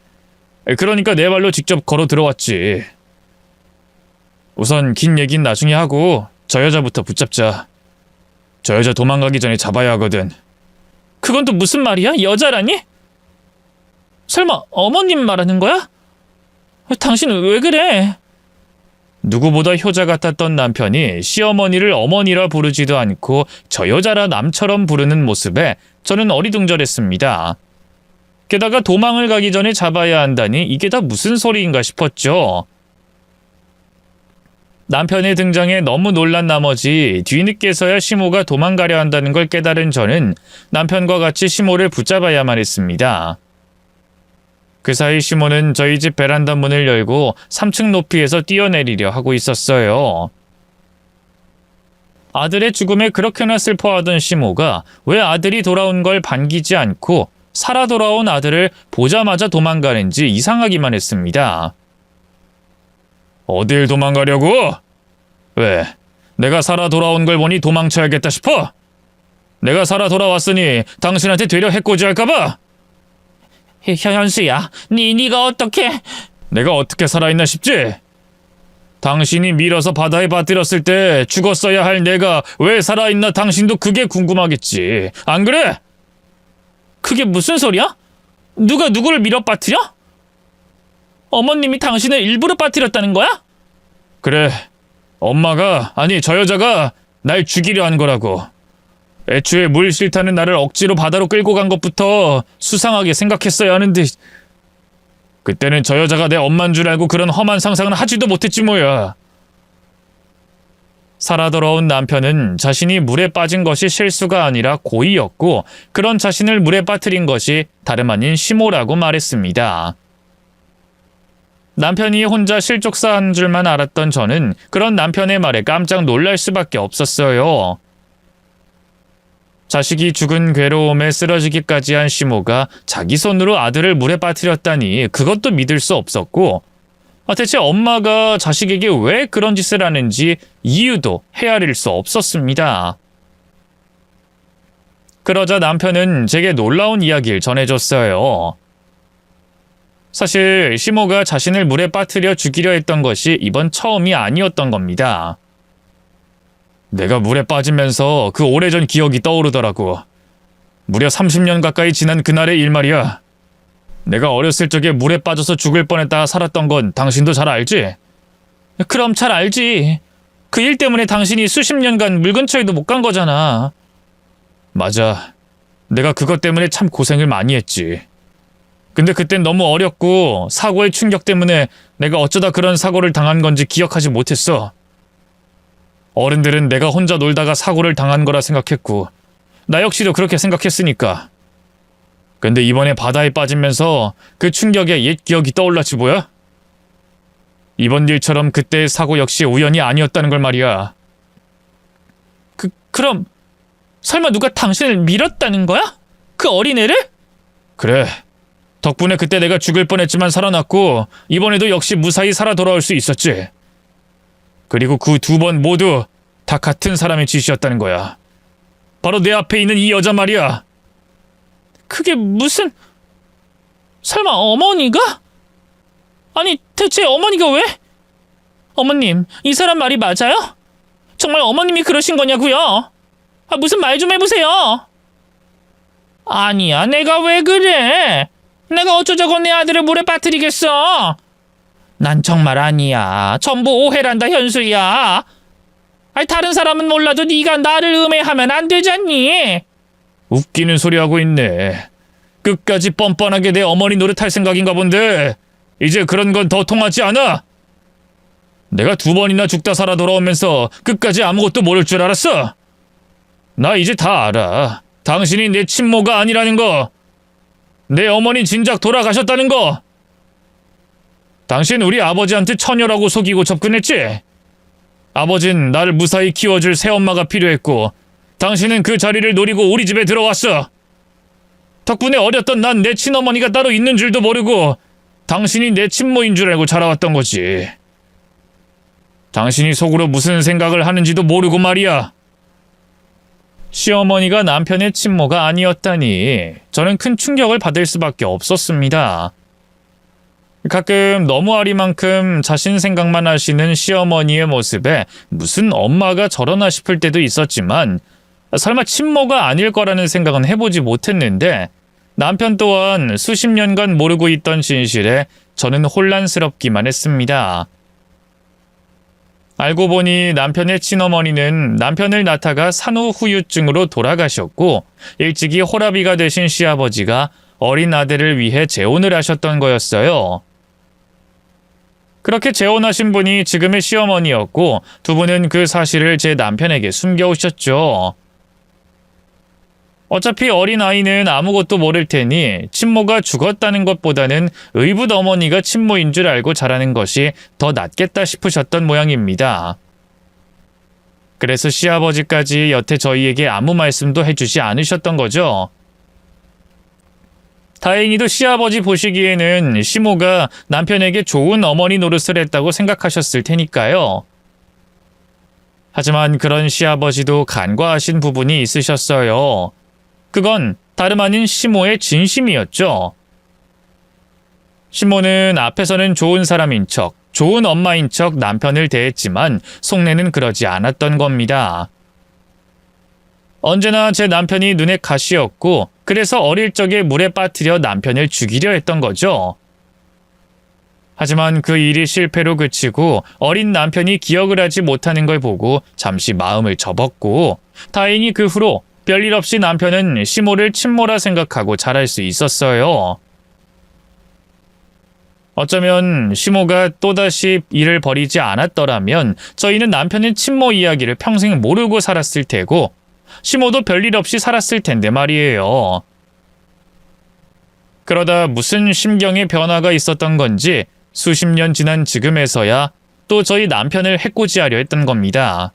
[SPEAKER 2] 그러니까 내 발로 직접 걸어 들어왔지. 우선 긴 얘긴 나중에 하고 저 여자부터 붙잡자. 저 여자 도망가기 전에 잡아야 하거든. 그건 또 무슨 말이야? 여자라니? 설마 어머님 말하는 거야? 당신은 왜 그래? 누구보다 효자 같았던 남편이 시어머니를 어머니라 부르지도 않고 저 여자라 남처럼 부르는 모습에 저는 어리둥절했습니다. 게다가 도망을 가기 전에 잡아야 한다니 이게 다 무슨 소리인가 싶었죠. 남편의 등장에 너무 놀란 나머지 뒤늦게서야 시모가 도망가려 한다는 걸 깨달은 저는 남편과 같이 시모를 붙잡아야만 했습니다. 그 사이 시모는 저희 집 베란다 문을 열고 3층 높이에서 뛰어내리려 하고 있었어요. 아들의 죽음에 그렇게나 슬퍼하던 시모가 왜 아들이 돌아온 걸 반기지 않고 살아 돌아온 아들을 보자마자 도망가는지 이상하기만 했습니다. 어딜 도망가려고? 왜? 내가 살아 돌아온 걸 보니 도망쳐야겠다 싶어? 내가 살아 돌아왔으니 당신한테 되려 해코지할까봐? 현수야, 네가 어떻게... 내가 어떻게 살아있나 싶지? 당신이 밀어서 바다에 빠뜨렸을 때 죽었어야 할 내가 왜 살아있나 당신도 그게 궁금하겠지. 안 그래? 그게 무슨 소리야? 누가 누구를 밀어 빠뜨려? 어머님이 당신을 일부러 빠뜨렸다는 거야? 그래, 엄마가, 아니 저 여자가 날 죽이려 한 거라고. 애초에 물 싫다는 나를 억지로 바다로 끌고 간 것부터 수상하게 생각했어야 하는데 그때는 저 여자가 내 엄마인 줄 알고 그런 험한 상상은 하지도 못했지 뭐야. 살아 돌아온 남편은 자신이 물에 빠진 것이 실수가 아니라 고의였고 그런 자신을 물에 빠뜨린 것이 다름 아닌 시모라고 말했습니다. 남편이 혼자 실족사한 줄만 알았던 저는 그런 남편의 말에 깜짝 놀랄 수밖에 없었어요. 자식이 죽은 괴로움에 쓰러지기까지 한 시모가 자기 손으로 아들을 물에 빠뜨렸다니 그것도 믿을 수 없었고, 대체 엄마가 자식에게 왜 그런 짓을 하는지 이유도 헤아릴 수 없었습니다. 그러자 남편은 제게 놀라운 이야기를 전해줬어요. 사실 시모가 자신을 물에 빠뜨려 죽이려 했던 것이 이번 처음이 아니었던 겁니다. 내가 물에 빠지면서 그 오래전 기억이 떠오르더라고. 무려 30년 가까이 지난 그날의 일 말이야. 내가 어렸을 적에 물에 빠져서 죽을 뻔했다 살았던 건 당신도 잘 알지? 그럼 잘 알지. 그 일 때문에 당신이 수십 년간 물 근처에도 못 간 거잖아. 맞아. 내가 그것 때문에 참 고생을 많이 했지. 근데 그땐 너무 어렸고 사고의 충격 때문에 내가 어쩌다 그런 사고를 당한 건지 기억하지 못했어. 어른들은 내가 혼자 놀다가 사고를 당한 거라 생각했고 나 역시도 그렇게 생각했으니까. 근데 이번에 바다에 빠지면서 그 충격에 옛 기억이 떠올랐지 뭐야? 이번 일처럼 그때의 사고 역시 우연이 아니었다는 걸 말이야. 그럼 설마 누가 당신을 밀었다는 거야? 그 어린애를? 그래. 덕분에 그때 내가 죽을 뻔했지만 살아났고 이번에도 역시 무사히 살아 돌아올 수 있었지. 그리고 그 두 번 모두 다 같은 사람의 짓이었다는 거야. 바로 내 앞에 있는 이 여자 말이야. 그게 무슨... 설마 어머니가? 아니 대체 어머니가 왜? 어머님, 이 사람 말이 맞아요? 정말 어머님이 그러신 거냐고요? 무슨 말 좀 해보세요. 아니야, 내가 왜 그래? 내가 어쩌자고 내 아들을 물에 빠뜨리겠어? 난 정말 아니야. 전부 오해란다, 현수야. 다른 사람은 몰라도 네가 나를 음해하면 안 되잖니. 웃기는 소리 하고 있네. 끝까지 뻔뻔하게 내 어머니 노릇할 생각인가 본데 이제 그런 건 더 통하지 않아. 내가 2번이나 죽다 살아 돌아오면서 끝까지 아무것도 모를 줄 알았어? 나 이제 다 알아. 당신이 내 친모가 아니라는 거. 내 어머니 진작 돌아가셨다는 거. 당신 우리 아버지한테 처녀라고 속이고 접근했지? 아버진 나를 무사히 키워줄 새엄마가 필요했고 당신은 그 자리를 노리고 우리 집에 들어왔어. 덕분에 어렸던 난 내 친어머니가 따로 있는 줄도 모르고 당신이 내 친모인 줄 알고 자라왔던 거지. 당신이 속으로 무슨 생각을 하는지도 모르고 말이야. 시어머니가 남편의 친모가 아니었다니 저는 큰 충격을 받을 수밖에 없었습니다. 가끔 너무하리만큼 자신 생각만 하시는 시어머니의 모습에 무슨 엄마가 저러나 싶을 때도 있었지만 설마 친모가 아닐 거라는 생각은 해보지 못했는데 남편 또한 수십 년간 모르고 있던 진실에 저는 혼란스럽기만 했습니다. 알고 보니 남편의 친어머니는 남편을 낳다가 산후후유증으로 돌아가셨고 일찍이 호라비가 되신 시아버지가 어린 아들을 위해 재혼을 하셨던 거였어요. 그렇게 재혼하신 분이 지금의 시어머니였고 두 분은 그 사실을 제 남편에게 숨겨오셨죠. 어차피 어린 아이는 아무것도 모를 테니 친모가 죽었다는 것보다는 의붓 어머니가 친모인 줄 알고 자라는 것이 더 낫겠다 싶으셨던 모양입니다. 그래서 시아버지까지 여태 저희에게 아무 말씀도 해주지 않으셨던 거죠. 다행히도 시아버지 보시기에는 시모가 남편에게 좋은 어머니 노릇을 했다고 생각하셨을 테니까요. 하지만 그런 시아버지도 간과하신 부분이 있으셨어요. 그건 다름 아닌 시모의 진심이었죠. 시모는 앞에서는 좋은 사람인 척, 좋은 엄마인 척 남편을 대했지만 속내는 그러지 않았던 겁니다. 언제나 제 남편이 눈에 가시였고 그래서 어릴 적에 물에 빠뜨려 남편을 죽이려 했던 거죠. 하지만 그 일이 실패로 그치고 어린 남편이 기억을 하지 못하는 걸 보고 잠시 마음을 접었고 다행히 그 후로 별일 없이 남편은 시모를 친모라 생각하고 자랄 수 있었어요. 어쩌면 시모가 또다시 일을 벌이지 않았더라면 저희는 남편의 친모 이야기를 평생 모르고 살았을 테고 시모도 별일 없이 살았을 텐데 말이에요. 그러다 무슨 심경의 변화가 있었던 건지 수십 년 지난 지금에서야 또 저희 남편을 해코지하려 했던 겁니다.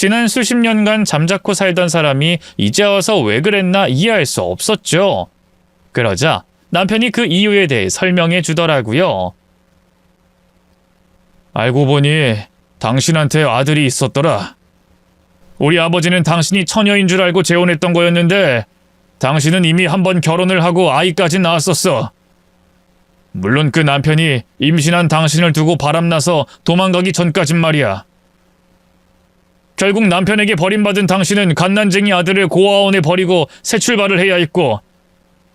[SPEAKER 2] 지난 수십 년간 잠자코 살던 사람이 이제 와서 왜 그랬나 이해할 수 없었죠. 그러자 남편이 그 이유에 대해 설명해 주더라고요. 알고 보니 당신한테 아들이 있었더라. 우리 아버지는 당신이 처녀인 줄 알고 재혼했던 거였는데 당신은 이미 한 번 결혼을 하고 아이까지 낳았었어. 물론 그 남편이 임신한 당신을 두고 바람나서 도망가기 전까진 말이야. 결국 남편에게 버림받은 당신은 갓난쟁이 아들을 고아원에 버리고 새 출발을 해야 했고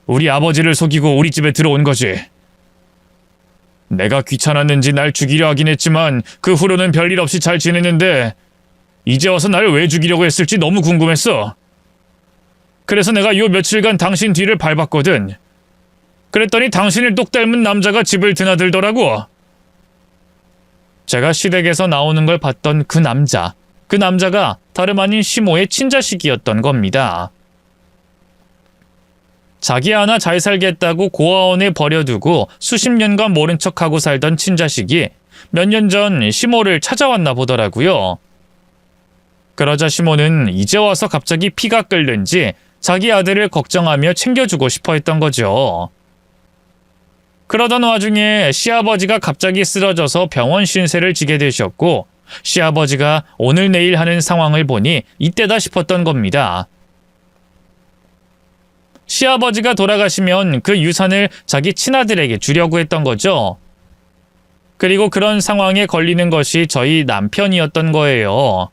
[SPEAKER 2] 우리 아버지를 속이고 우리 집에 들어온 거지. 내가 귀찮았는지 날 죽이려 하긴 했지만 그 후로는 별일 없이 잘 지냈는데 이제 와서 날 왜 죽이려고 했을지 너무 궁금했어. 그래서 내가 요 며칠간 당신 뒤를 밟았거든. 그랬더니 당신을 똑 닮은 남자가 집을 드나들더라고. 제가 시댁에서 나오는 걸 봤던 그 남자가 다름 아닌 시모의 친자식이었던 겁니다. 자기 하나 잘 살겠다고 고아원에 버려두고 수십 년간 모른 척하고 살던 친자식이 몇 년 전 시모를 찾아왔나 보더라고요. 그러자 시모는 이제 와서 갑자기 피가 끓는지 자기 아들을 걱정하며 챙겨주고 싶어 했던 거죠. 그러던 와중에 시아버지가 갑자기 쓰러져서 병원 신세를 지게 되셨고 시아버지가 오늘 내일 하는 상황을 보니 이때다 싶었던 겁니다. 시아버지가 돌아가시면 그 유산을 자기 친아들에게 주려고 했던 거죠. 그리고 그런 상황에 걸리는 것이 저희 남편이었던 거예요.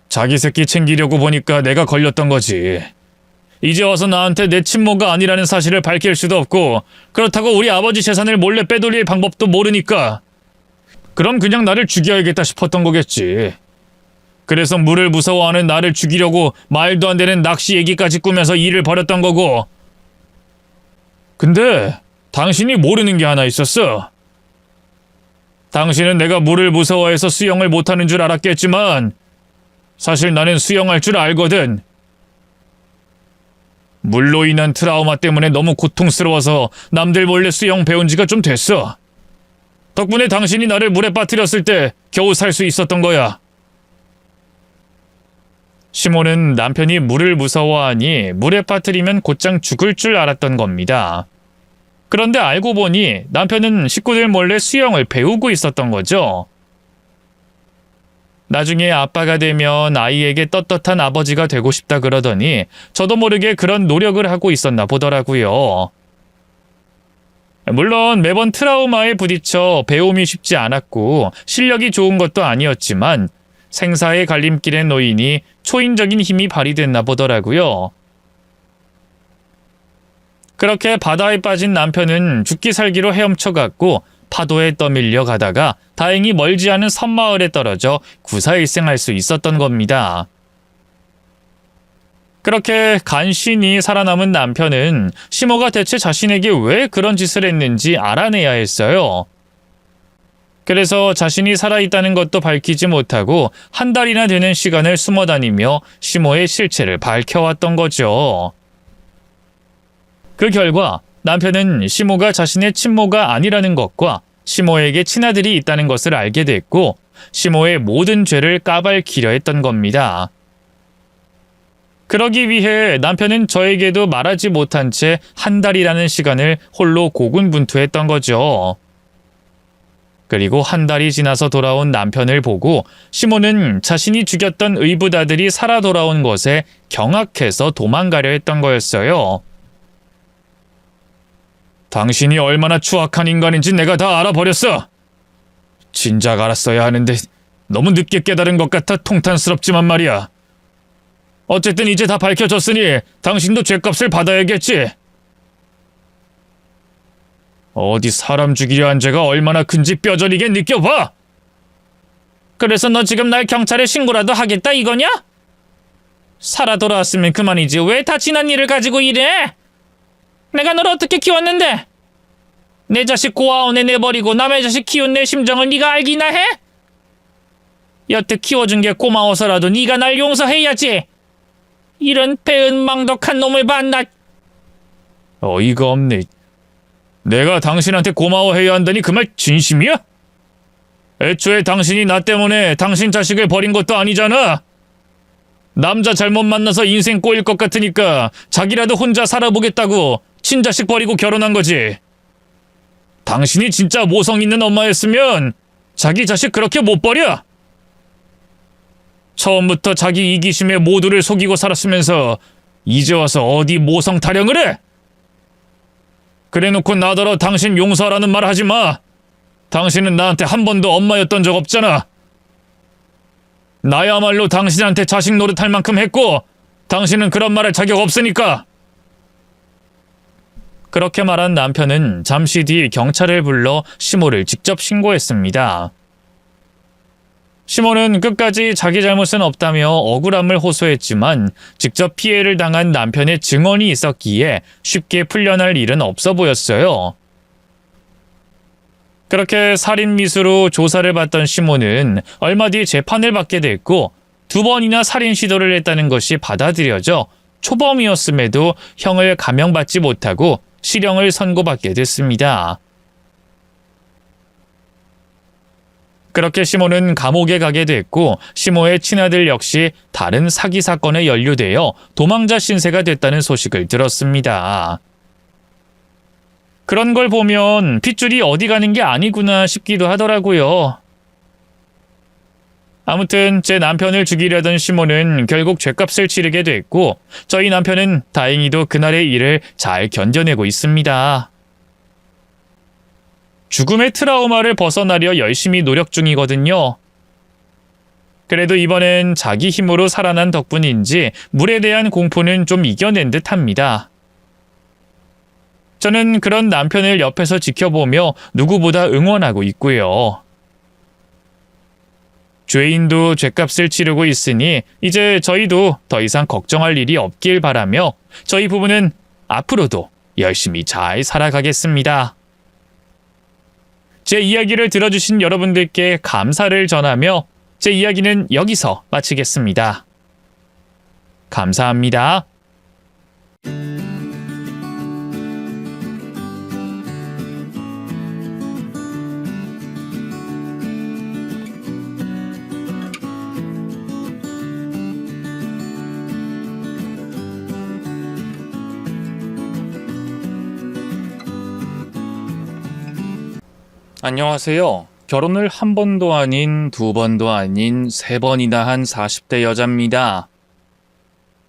[SPEAKER 2] 자기 새끼 챙기려고 보니까 내가 걸렸던 거지. 이제 와서 나한테 내 친모가 아니라는 사실을 밝힐 수도 없고 그렇다고 우리 아버지 재산을 몰래 빼돌릴 방법도 모르니까 그럼 그냥 나를 죽여야겠다 싶었던 거겠지. 그래서 물을 무서워하는 나를 죽이려고 말도 안 되는 낚시 얘기까지 꾸면서 일을 벌였던 거고. 근데 당신이 모르는 게 하나 있었어. 당신은 내가 물을 무서워해서 수영을 못하는 줄 알았겠지만 사실 나는 수영할 줄 알거든. 물로 인한 트라우마 때문에 너무 고통스러워서 남들 몰래 수영 배운 지가 좀 됐어. 덕분에 당신이 나를 물에 빠뜨렸을 때 겨우 살 수 있었던 거야. 시모는 남편이 물을 무서워하니 물에 빠뜨리면 곧장 죽을 줄 알았던 겁니다. 그런데 알고 보니 남편은 식구들 몰래 수영을 배우고 있었던 거죠. 나중에 아빠가 되면 아이에게 떳떳한 아버지가 되고 싶다 그러더니 저도 모르게 그런 노력을 하고 있었나 보더라고요. 물론 매번 트라우마에 부딪혀 배움이 쉽지 않았고 실력이 좋은 것도 아니었지만 생사의 갈림길에 놓이니 초인적인 힘이 발휘됐나 보더라고요. 그렇게 바다에 빠진 남편은 죽기 살기로 헤엄쳐갔고 파도에 떠밀려 가다가 다행히 멀지 않은 섬마을에 떨어져 구사일생할 수 있었던 겁니다. 그렇게 간신히 살아남은 남편은 시모가 대체 자신에게 왜 그런 짓을 했는지 알아내야 했어요. 그래서 자신이 살아있다는 것도 밝히지 못하고 한 달이나 되는 시간을 숨어 다니며 시모의 실체를 밝혀왔던 거죠. 그 결과 남편은 시모가 자신의 친모가 아니라는 것과 시모에게 친아들이 있다는 것을 알게 됐고 시모의 모든 죄를 까발키려 했던 겁니다. 그러기 위해 남편은 저에게도 말하지 못한 채 한 달이라는 시간을 홀로 고군분투했던 거죠. 그리고 한 달이 지나서 돌아온 남편을 보고 시모는 자신이 죽였던 의붓아들이 살아 돌아온 것에 경악해서 도망가려 했던 거였어요. 당신이 얼마나 추악한 인간인지 내가 다 알아버렸어. 진작 알았어야 하는데 너무 늦게 깨달은 것 같아 통탄스럽지만 말이야. 어쨌든 이제 다 밝혀졌으니 당신도 죗값을 받아야겠지. 어디 사람 죽이려 한 죄가 얼마나 큰지 뼈저리게 느껴봐. 그래서 너 지금 날 경찰에 신고라도 하겠다 이거냐? 살아 돌아왔으면 그만이지 왜 다 지난 일을 가지고 이래? 내가 너를 어떻게 키웠는데? 내 자식 고아원에 내버리고 남의 자식 키운 내 심정을 네가 알기나 해? 여태 키워준 게 고마워서라도 네가 날 용서해야지. 이런 배은망덕한 놈을 만나. 어이가 없네. 내가 당신한테 고마워해야 한다니 그 말 진심이야? 애초에 당신이 나 때문에 당신 자식을 버린 것도 아니잖아. 남자 잘못 만나서 인생 꼬일 것 같으니까 자기라도 혼자 살아보겠다고 친자식 버리고 결혼한 거지. 당신이 진짜 모성 있는 엄마였으면 자기 자식 그렇게 못 버려. 처음부터 자기 이기심에 모두를 속이고 살았으면서 이제 와서 어디 모성 타령을 해? 그래놓고 나더러 당신 용서하라는 말 하지 마. 당신은 나한테 한 번도 엄마였던 적 없잖아. 나야말로 당신한테 자식 노릇할 만큼 했고 당신은 그런 말할 자격 없으니까. 그렇게 말한 남편은 잠시 뒤 경찰을 불러 시모를 직접 신고했습니다. 시모는 끝까지 자기 잘못은 없다며 억울함을 호소했지만 직접 피해를 당한 남편의 증언이 있었기에 쉽게 풀려날 일은 없어 보였어요. 그렇게 살인미수로 조사를 받던 시모는 얼마 뒤 재판을 받게 됐고 2번이나 살인 시도를 했다는 것이 받아들여져 초범이었음에도 형을 감형받지 못하고 실형을 선고받게 됐습니다. 그렇게 시모는 감옥에 가게 됐고 시모의 친아들 역시 다른 사기 사건에 연루되어 도망자 신세가 됐다는 소식을 들었습니다. 그런 걸 보면 핏줄이 어디 가는 게 아니구나 싶기도 하더라고요. 아무튼 제 남편을 죽이려던 시모는 결국 죗값을 치르게 됐고 저희 남편은 다행히도 그날의 일을 잘 견뎌내고 있습니다. 죽음의 트라우마를 벗어나려 열심히 노력 중이거든요. 그래도 이번엔 자기 힘으로 살아난 덕분인지 물에 대한 공포는 좀 이겨낸 듯합니다. 저는 그런 남편을 옆에서 지켜보며 누구보다 응원하고 있고요. 죄인도 죗값을 치르고 있으니 이제 저희도 더 이상 걱정할 일이 없길 바라며 저희 부부는 앞으로도 열심히 잘 살아가겠습니다. 제 이야기를 들어주신 여러분들께 감사를 전하며 제 이야기는 여기서 마치겠습니다. 감사합니다. 안녕하세요. 결혼을 한 번도 아닌 두 번도 아닌 세 번이나 한 40대 여자입니다.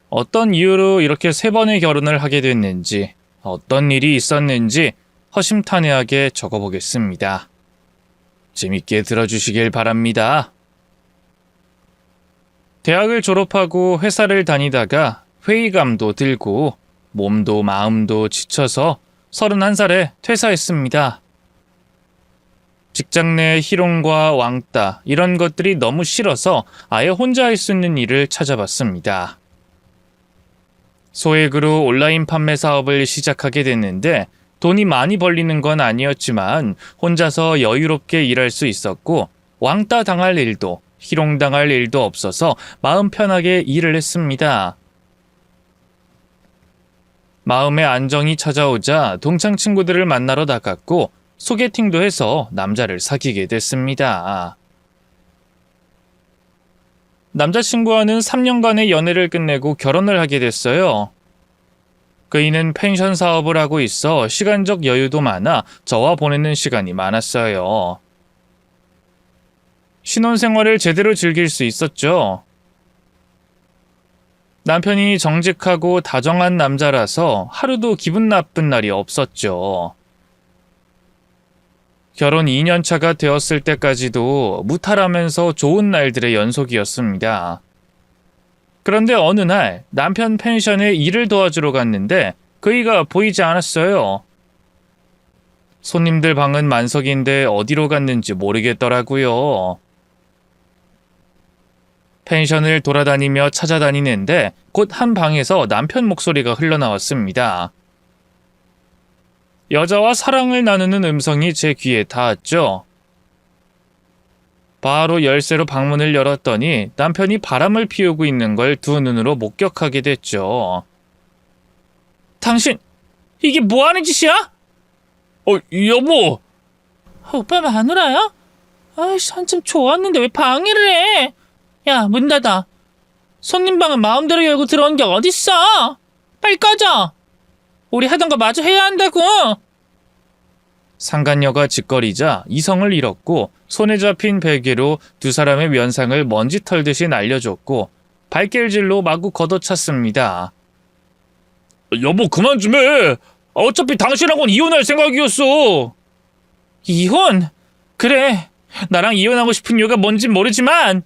[SPEAKER 2] 어떤 이유로 이렇게 세 번의 결혼을 하게 됐는지, 어떤 일이 있었는지 허심탄회하게 적어보겠습니다. 재밌게 들어주시길 바랍니다. 대학을 졸업하고 회사를 다니다가 회의감도 들고 몸도 마음도 지쳐서 31살에 퇴사했습니다. 직장 내 희롱과 왕따 이런 것들이 너무 싫어서 아예 혼자 할 수 있는 일을 찾아봤습니다. 소액으로 온라인 판매 사업을 시작하게 됐는데 돈이 많이 벌리는 건 아니었지만 혼자서 여유롭게 일할 수 있었고 왕따 당할 일도 희롱 당할 일도 없어서 마음 편하게 일을 했습니다. 마음의 안정이 찾아오자 동창 친구들을 만나러 나갔고 소개팅도 해서 남자를 사귀게 됐습니다. 남자친구와는 3년간의 연애를 끝내고 결혼을 하게 됐어요. 그이는 펜션 사업을 하고 있어 시간적 여유도 많아 저와 보내는 시간이 많았어요. 신혼생활을 제대로 즐길 수 있었죠. 남편이 정직하고 다정한 남자라서 하루도 기분 나쁜 날이 없었죠. 결혼 2년 차가 되었을 때까지도 무탈하면서 좋은 날들의 연속이었습니다. 그런데 어느 날 남편 펜션에 일을 도와주러 갔는데 그이가 보이지 않았어요. 손님들 방은 만석인데 어디로 갔는지 모르겠더라고요. 펜션을 돌아다니며 찾아다니는데 곧 한 방에서 남편 목소리가 흘러나왔습니다. 여자와 사랑을 나누는 음성이 제 귀에 닿았죠. 바로 열쇠로 방문을 열었더니 남편이 바람을 피우고 있는 걸 두 눈으로 목격하게 됐죠. 당신, 이게 뭐 하는 짓이야? 여보.
[SPEAKER 3] 오빠 마누라야?
[SPEAKER 2] 아이씨, 한참 좋았는데 왜 방해를 해? 야, 문 닫아. 손님 방은 마음대로 열고 들어온 게 어딨어? 빨리 꺼져. 우리 하던 거 마저 해야 한다고.
[SPEAKER 1] 상간녀가 짓거리자 이성을 잃었고 손에 잡힌 베개로 두 사람의 면상을 먼지 털듯이 날려줬고 발길질로 마구 걷어찼습니다. 여보 그만 좀 해. 어차피 당신하고는 이혼할 생각이었어.
[SPEAKER 2] 이혼? 그래. 나랑 이혼하고 싶은 이유가 뭔진 모르지만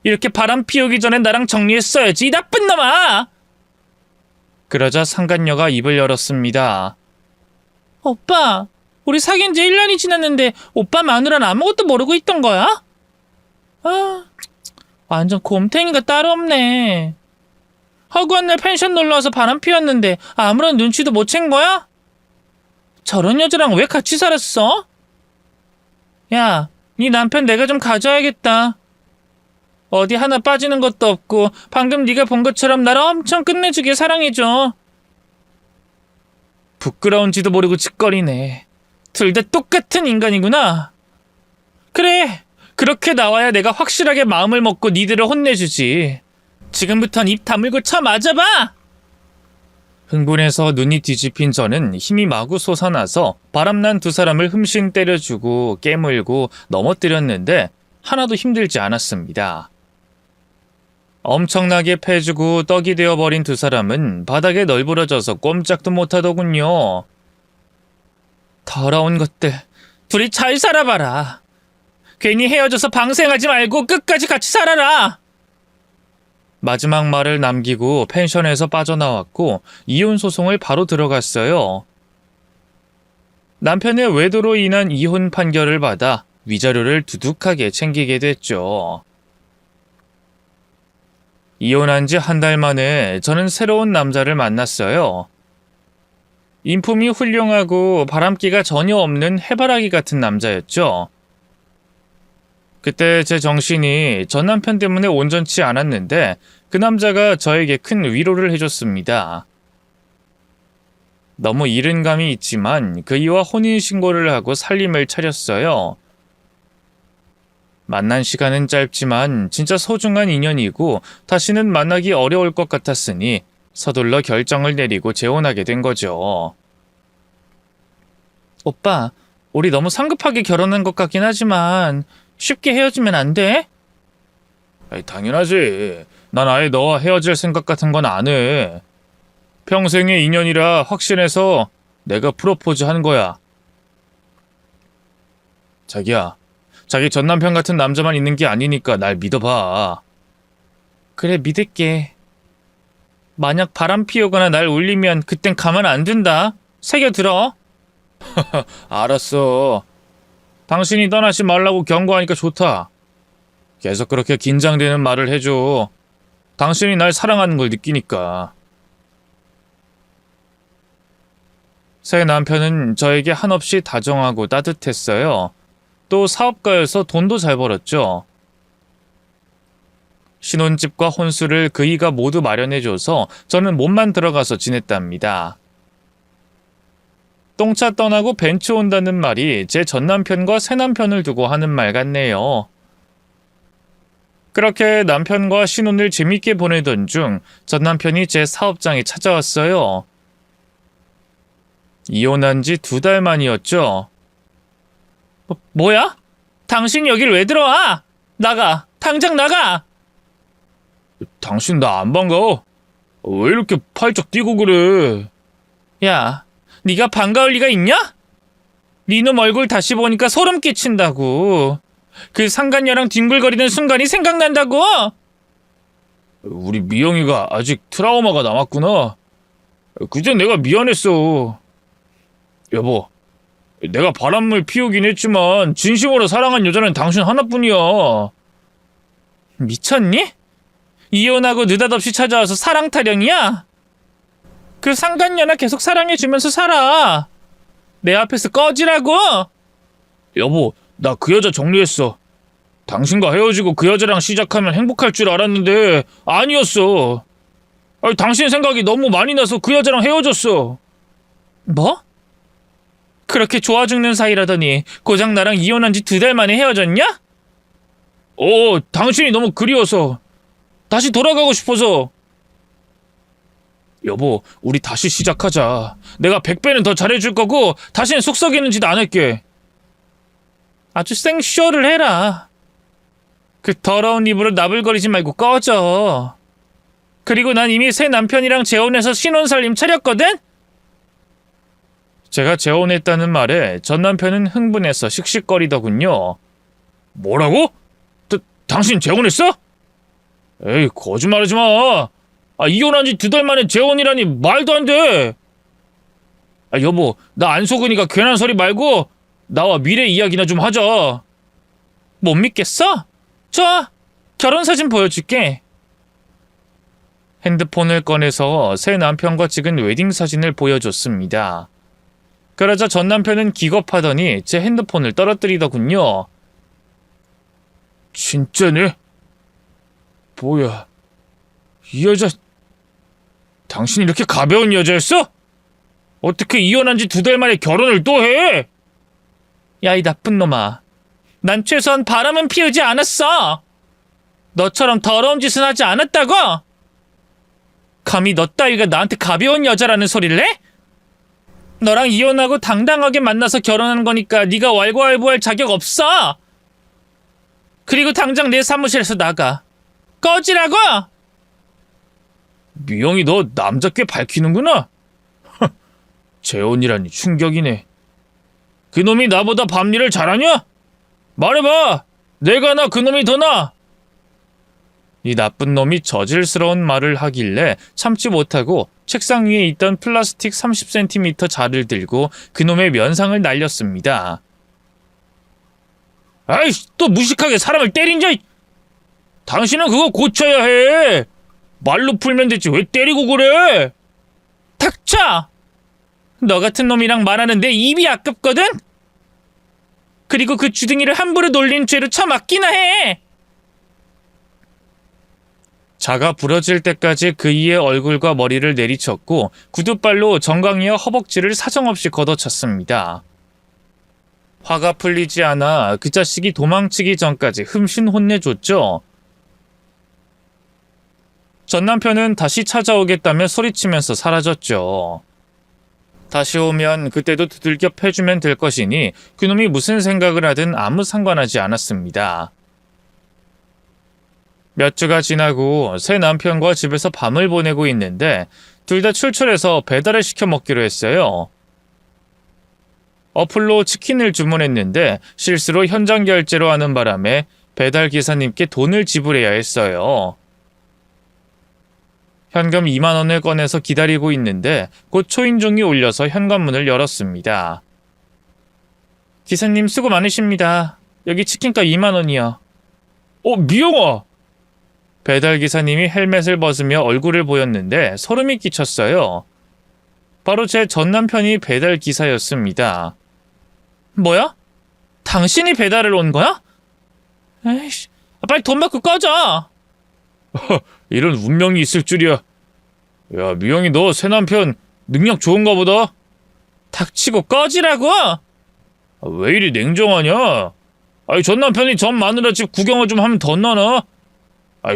[SPEAKER 2] 이렇게 바람 피우기 전에 나랑 정리했어야지, 이 나쁜 놈아.
[SPEAKER 1] 그러자 상간녀가 입을 열었습니다.
[SPEAKER 2] 오빠, 우리 사귄 지 1년이 지났는데 오빠 마누라는 아무것도 모르고 있던 거야? 아, 완전 곰탱이가 따로 없네. 허구한 날 펜션 놀러와서 바람 피웠는데 아무런 눈치도 못 챈 거야? 저런 여자랑 왜 같이 살았어? 야, 네 남편 내가 좀 가져야겠다. 어디 하나 빠지는 것도 없고 방금 네가 본 것처럼 나를 엄청 끝내주게 사랑해줘. 부끄러운지도 모르고 짓거리네. 둘 다 똑같은 인간이구나. 그래, 그렇게 나와야 내가 확실하게 마음을 먹고 니들을 혼내주지. 지금부턴 입 다물고 쳐 맞아봐.
[SPEAKER 1] 흥분해서 눈이 뒤집힌 저는 힘이 마구 솟아나서 바람난 두 사람을 흠씬 때려주고 깨물고 넘어뜨렸는데 하나도 힘들지 않았습니다. 엄청나게 패주고 떡이 되어버린 두 사람은 바닥에 널브러져서 꼼짝도 못하더군요.
[SPEAKER 2] 더러운 것들, 둘이 잘 살아봐라. 괜히 헤어져서 방생하지 말고 끝까지 같이 살아라.
[SPEAKER 1] 마지막 말을 남기고 펜션에서 빠져나왔고 이혼 소송을 바로 들어갔어요. 남편의 외도로 인한 이혼 판결을 받아 위자료를 두둑하게 챙기게 됐죠. 이혼한 지 한 달 만에 저는 새로운 남자를 만났어요. 인품이 훌륭하고 바람기가 전혀 없는 해바라기 같은 남자였죠. 그때 제 정신이 전 남편 때문에 온전치 않았는데 그 남자가 저에게 큰 위로를 해줬습니다. 너무 이른 감이 있지만 그 이와 혼인신고를 하고 살림을 차렸어요. 만난 시간은 짧지만 진짜 소중한 인연이고 다시는 만나기 어려울 것 같았으니 서둘러 결정을 내리고 재혼하게 된 거죠.
[SPEAKER 2] 오빠, 우리 너무 성급하게 결혼한 것 같긴 하지만 쉽게 헤어지면 안 돼?
[SPEAKER 1] 당연하지. 난 아예 너와 헤어질 생각 같은 건 안 해. 평생의 인연이라 확신해서 내가 프로포즈 한 거야. 자기야, 자기 전남편 같은 남자만 있는 게 아니니까 날 믿어봐.
[SPEAKER 2] 그래, 믿을게. 만약 바람 피우거나 날 울리면 그땐 가만 안 둔다. 새겨들어.
[SPEAKER 1] 알았어. 당신이 떠나지 말라고 경고하니까 좋다. 계속 그렇게 긴장되는 말을 해줘. 당신이 날 사랑하는 걸 느끼니까. 새 남편은 저에게 한없이 다정하고 따뜻했어요. 또 사업가여서 돈도 잘 벌었죠. 신혼집과 혼수를 그이가 모두 마련해줘서 저는 몸만 들어가서 지냈답니다. 똥차 떠나고 벤츠 온다는 말이 제 전남편과 새남편을 두고 하는 말 같네요. 그렇게 남편과 신혼을 재밌게 보내던 중 전남편이 제 사업장에 찾아왔어요. 이혼한 지 2달 만이었죠.
[SPEAKER 2] 뭐야? 당신 여길 왜 들어와? 나가! 당장 나가!
[SPEAKER 1] 당신 나 안 반가워? 왜 이렇게 팔쩍 뛰고 그래?
[SPEAKER 2] 야, 네가 반가울 리가 있냐? 니놈 얼굴 다시 보니까 소름 끼친다고. 그 상간녀랑 뒹굴거리는 순간이 생각난다고.
[SPEAKER 1] 우리 미영이가 아직 트라우마가 남았구나. 그제 내가 미안했어. 여보, 내가 바람을 피우긴 했지만 진심으로 사랑한 여자는 당신 하나뿐이야.
[SPEAKER 2] 미쳤니? 이혼하고 느닷없이 찾아와서 사랑 타령이야? 그 상간녀나 계속 사랑해주면서 살아. 내 앞에서 꺼지라고.
[SPEAKER 1] 여보, 나 그 여자 정리했어. 당신과 헤어지고 그 여자랑 시작하면 행복할 줄 알았는데 아니었어. 당신 생각이 너무 많이 나서 그 여자랑 헤어졌어.
[SPEAKER 2] 뭐? 그렇게 좋아 죽는 사이라더니 고작 나랑 이혼한 지 2달 만에 헤어졌냐? 당신이 너무 그리워서. 다시 돌아가고 싶어서. 여보, 우리 다시 시작하자. 내가 100배는 더 잘해줄 거고 다시는 속 썩이는 짓 안 할게. 아주 생쇼를 해라. 그 더러운 입으로 나불거리지 말고 꺼져. 그리고 난 이미 새 남편이랑 재혼해서 신혼살림 차렸거든? 제가 재혼했다는 말에 전 남편은 흥분해서 씩씩거리더군요. 뭐라고? 당신 재혼했어? 에이, 거짓말하지 마. 이혼한 지 2달 만에 재혼이라니 말도 안 돼. 여보, 나 안 속으니까 괜한 소리 말고 나와 미래 이야기나 좀 하자. 못 믿겠어? 좋아, 결혼사진 보여줄게. 핸드폰을 꺼내서 새 남편과 찍은 웨딩사진을 보여줬습니다. 그러자 전 남편은 기겁하더니 제 핸드폰을 떨어뜨리더군요. 진짜네? 뭐야, 이 여자 당신이 이렇게 가벼운 여자였어? 어떻게 이혼한 지 2달 만에 결혼을 또 해? 야, 이 나쁜 놈아. 난 최소한 바람은 피우지 않았어. 너처럼 더러운 짓은 하지 않았다고? 감히 너 따위가 나한테 가벼운 여자라는 소리를 해? 너랑 이혼하고 당당하게 만나서 결혼한 거니까 네가 왈가왈부할 자격 없어. 그리고 당장 내 사무실에서 나가. 꺼지라고! 미영이 너 남자께 밝히는구나? 재혼이라니 충격이네. 그놈이 나보다 밤일을 잘하냐? 말해봐! 내가 나 그놈이 더 나아! 이 나쁜 놈이 저질스러운 말을 하길래 참지 못하고 책상 위에 있던 플라스틱 30cm 자를 들고 그놈의 면상을 날렸습니다. 아이씨, 또 무식하게 사람을 때린자! 당신은 그거 고쳐야 해! 말로 풀면 되지 왜 때리고 그래? 닥쳐! 너 같은 놈이랑 말하는 내 입이 아깝거든? 그리고 그 주둥이를 함부로 놀린 죄로 처맞기나 해! 자가 부러질 때까지 그이의 얼굴과 머리를 내리쳤고 구두발로 정강이와 허벅지를 사정없이 걷어찼습니다. 화가 풀리지 않아 그 자식이 도망치기 전까지 흠씬 혼내줬죠. 전 남편은 다시 찾아오겠다며 소리치면서 사라졌죠. 다시 오면 그때도 두들겨 패주면 될 것이니 그놈이 무슨 생각을 하든 아무 상관하지 않았습니다. 몇 주가 지나고 새 남편과 집에서 밤을 보내고 있는데 둘 다 출출해서 배달을 시켜 먹기로 했어요. 어플로 치킨을 주문했는데 실수로 현장 결제로 하는 바람에 배달 기사님께 돈을 지불해야 했어요. 현금 2만 원을 꺼내서 기다리고 있는데 곧 초인종이 울려서 현관문을 열었습니다. 기사님 수고 많으십니다. 여기 치킨값 2만 원이요. 미영아! 배달 기사님이 헬멧을 벗으며 얼굴을 보였는데 소름이 끼쳤어요. 바로 제 전 남편이 배달 기사였습니다. 뭐야? 당신이 배달을 온 거야? 에이씨, 빨리 돈 받고 꺼져! 이런 운명이 있을 줄이야. 야, 미영이 너 새 남편 능력 좋은가 보다. 닥치고 꺼지라고! 왜 이리 냉정하냐? 전 남편이 전 마누라 집 구경을 좀 하면 더 나나?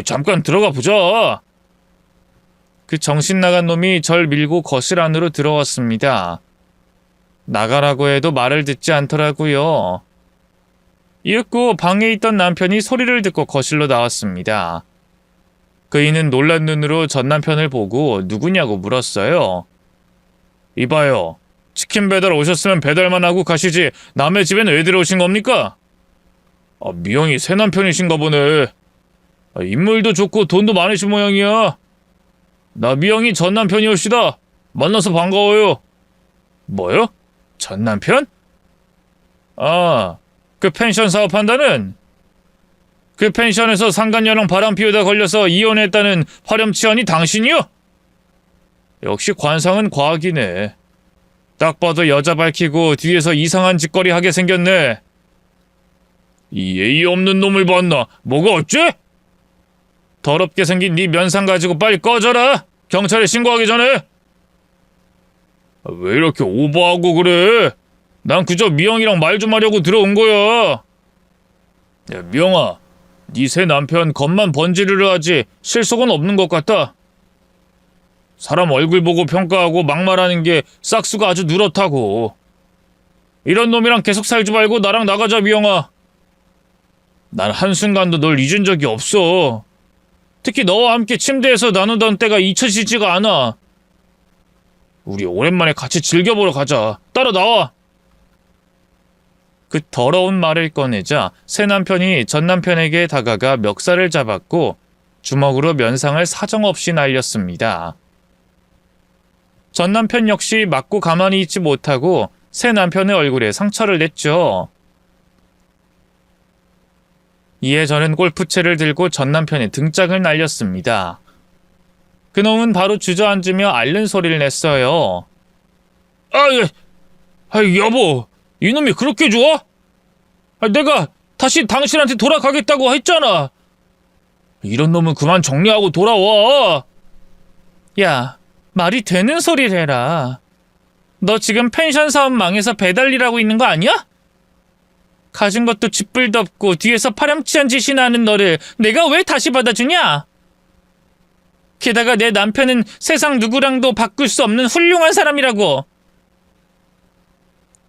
[SPEAKER 2] 잠깐 들어가 보자. 그 정신 나간 놈이 절 밀고 거실 안으로 들어왔습니다. 나가라고 해도 말을 듣지 않더라고요. 이윽고 방에 있던 남편이 소리를 듣고 거실로 나왔습니다. 그이는 놀란 눈으로 전 남편을 보고 누구냐고 물었어요. 이봐요. 치킨 배달 오셨으면 배달만 하고 가시지 남의 집엔 왜 들어오신 겁니까? 미영이 새 남편이신가 보네. 인물도 좋고 돈도 많으신 모양이야. 나 미영이 전 남편이옵시다. 만나서 반가워요. 뭐요? 전 남편? 그 펜션 사업한다는? 그 펜션에서 상간녀랑 바람 피우다 걸려서 이혼했다는 화렴치한이 당신이요? 역시 관상은 과학이네. 딱 봐도 여자 밝히고 뒤에서 이상한 짓거리 하게 생겼네. 이 예의 없는 놈을 봤나? 뭐가 어째? 더럽게 생긴 네 면상 가지고 빨리 꺼져라. 경찰에 신고하기 전에. 왜 이렇게 오버하고 그래? 난 그저 미영이랑 말 좀 하려고 들어온 거야. 야, 미영아, 네 새 남편 겉만 번지르르 하지 실속은 없는 것 같다. 사람 얼굴 보고 평가하고 막말하는 게 싹수가 아주 누렇다고. 이런 놈이랑 계속 살지 말고 나랑 나가자, 미영아. 난 한순간도 널 잊은 적이 없어. 특히 너와 함께 침대에서 나누던 때가 잊혀지지가 않아. 우리 오랜만에 같이 즐겨보러 가자. 따라 나와. 그 더러운 말을 꺼내자 새 남편이 전 남편에게 다가가 멱살을 잡았고 주먹으로 면상을 사정없이 날렸습니다. 전 남편 역시 맞고 가만히 있지 못하고 새 남편의 얼굴에 상처를 냈죠. 이에 저는 골프채를 들고 전 남편의 등짝을 날렸습니다. 그놈은 바로 주저앉으며 앓는 소리를 냈어요. 여보, 이놈이 그렇게 좋아? 내가 다시 당신한테 돌아가겠다고 했잖아. 이런 놈은 그만 정리하고 돌아와. 야, 말이 되는 소리를 해라. 너 지금 펜션 사업 망해서 배달일하고 있는 거 아니야? 가진 것도 짓불덥고 뒤에서 파렴치한 짓이나 하는 너를 내가 왜 다시 받아주냐? 게다가 내 남편은 세상 누구랑도 바꿀 수 없는 훌륭한 사람이라고.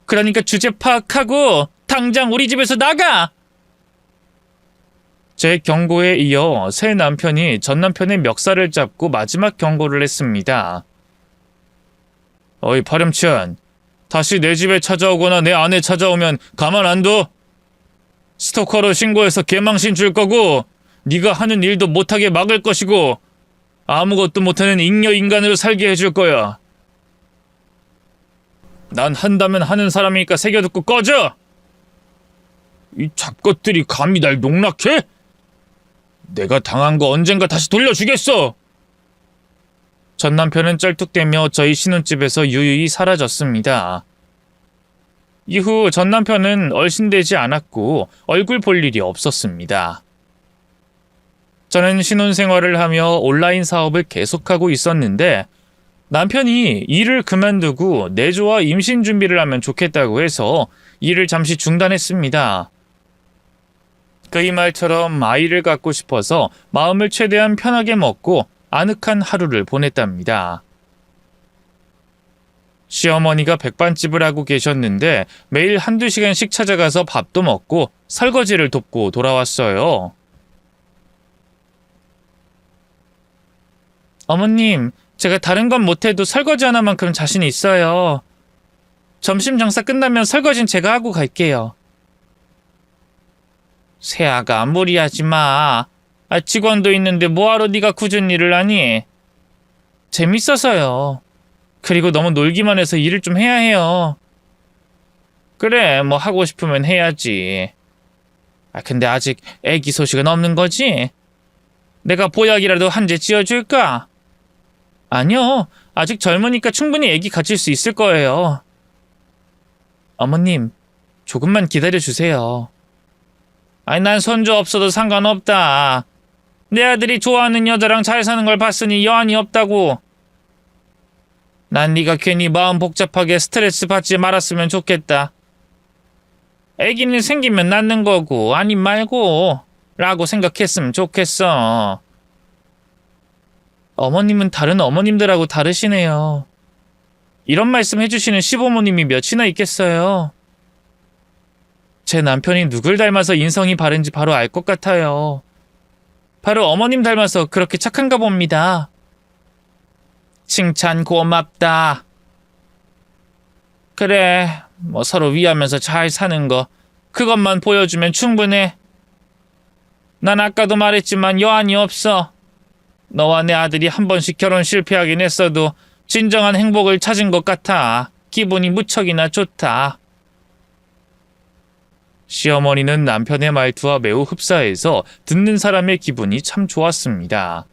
[SPEAKER 2] 그러니까 주제 파악하고 당장 우리 집에서 나가! 제 경고에 이어 새 남편이 전 남편의 멱살을 잡고 마지막 경고를 했습니다. 어이 파렴치한, 다시 내 집에 찾아오거나 내 아내 찾아오면 가만 안 둬. 스토커로 신고해서 개망신 줄 거고 네가 하는 일도 못하게 막을 것이고 아무것도 못하는 잉여인간으로 살게 해줄 거야. 난 한다면 하는 사람이니까 새겨듣고 꺼져! 이 잡것들이 감히 날 농락해? 내가 당한 거 언젠가 다시 돌려주겠어! 전 남편은 쩔뚝대며 저희 신혼집에서 유유히 사라졌습니다. 이후 전 남편은 얼씬되지 않았고 얼굴 볼 일이 없었습니다. 저는 신혼생활을 하며 온라인 사업을 계속하고 있었는데 남편이 일을 그만두고 내조와 임신 준비를 하면 좋겠다고 해서 일을 잠시 중단했습니다. 그의 말처럼 아이를 갖고 싶어서 마음을 최대한 편하게 먹고 아늑한 하루를 보냈답니다. 시어머니가 백반집을 하고 계셨는데 매일 한두 시간씩 찾아가서 밥도 먹고 설거지를 돕고 돌아왔어요. 어머님, 제가 다른 건 못해도 설거지 하나만큼 자신 있어요. 점심 장사 끝나면 설거지는 제가 하고 갈게요. 새아가 무리하지 마. 직원도 있는데 뭐하러 네가 굳은 일을 하니? 재밌어서요. 그리고 너무 놀기만 해서 일을 좀 해야 해요. 그래, 뭐 하고 싶으면 해야지. 근데 아직 애기 소식은 없는 거지? 내가 보약이라도 한 제 지어줄까? 아니요, 아직 젊으니까 충분히 애기 가질 수 있을 거예요. 어머님, 조금만 기다려주세요. 난 손주 없어도 상관없다. 내 아들이 좋아하는 여자랑 잘 사는 걸 봤으니 여한이 없다고. 난 네가 괜히 마음 복잡하게 스트레스 받지 말았으면 좋겠다. 애기는 생기면 낳는 거고 아님 말고 라고 생각했으면 좋겠어. 어머님은 다른 어머님들하고 다르시네요. 이런 말씀 해주시는 시부모님이 몇이나 있겠어요. 제 남편이 누굴 닮아서 인성이 바른지 바로 알 것 같아요. 바로 어머님 닮아서 그렇게 착한가 봅니다. 칭찬 고맙다. 그래, 뭐 서로 위하면서 잘 사는 거 그것만 보여주면 충분해. 난 아까도 말했지만 여한이 없어. 너와 내 아들이 한 번씩 결혼 실패하긴 했어도 진정한 행복을 찾은 것 같아. 기분이 무척이나 좋다. 시어머니는 남편의 말투와 매우 흡사해서 듣는 사람의 기분이 참 좋았습니다.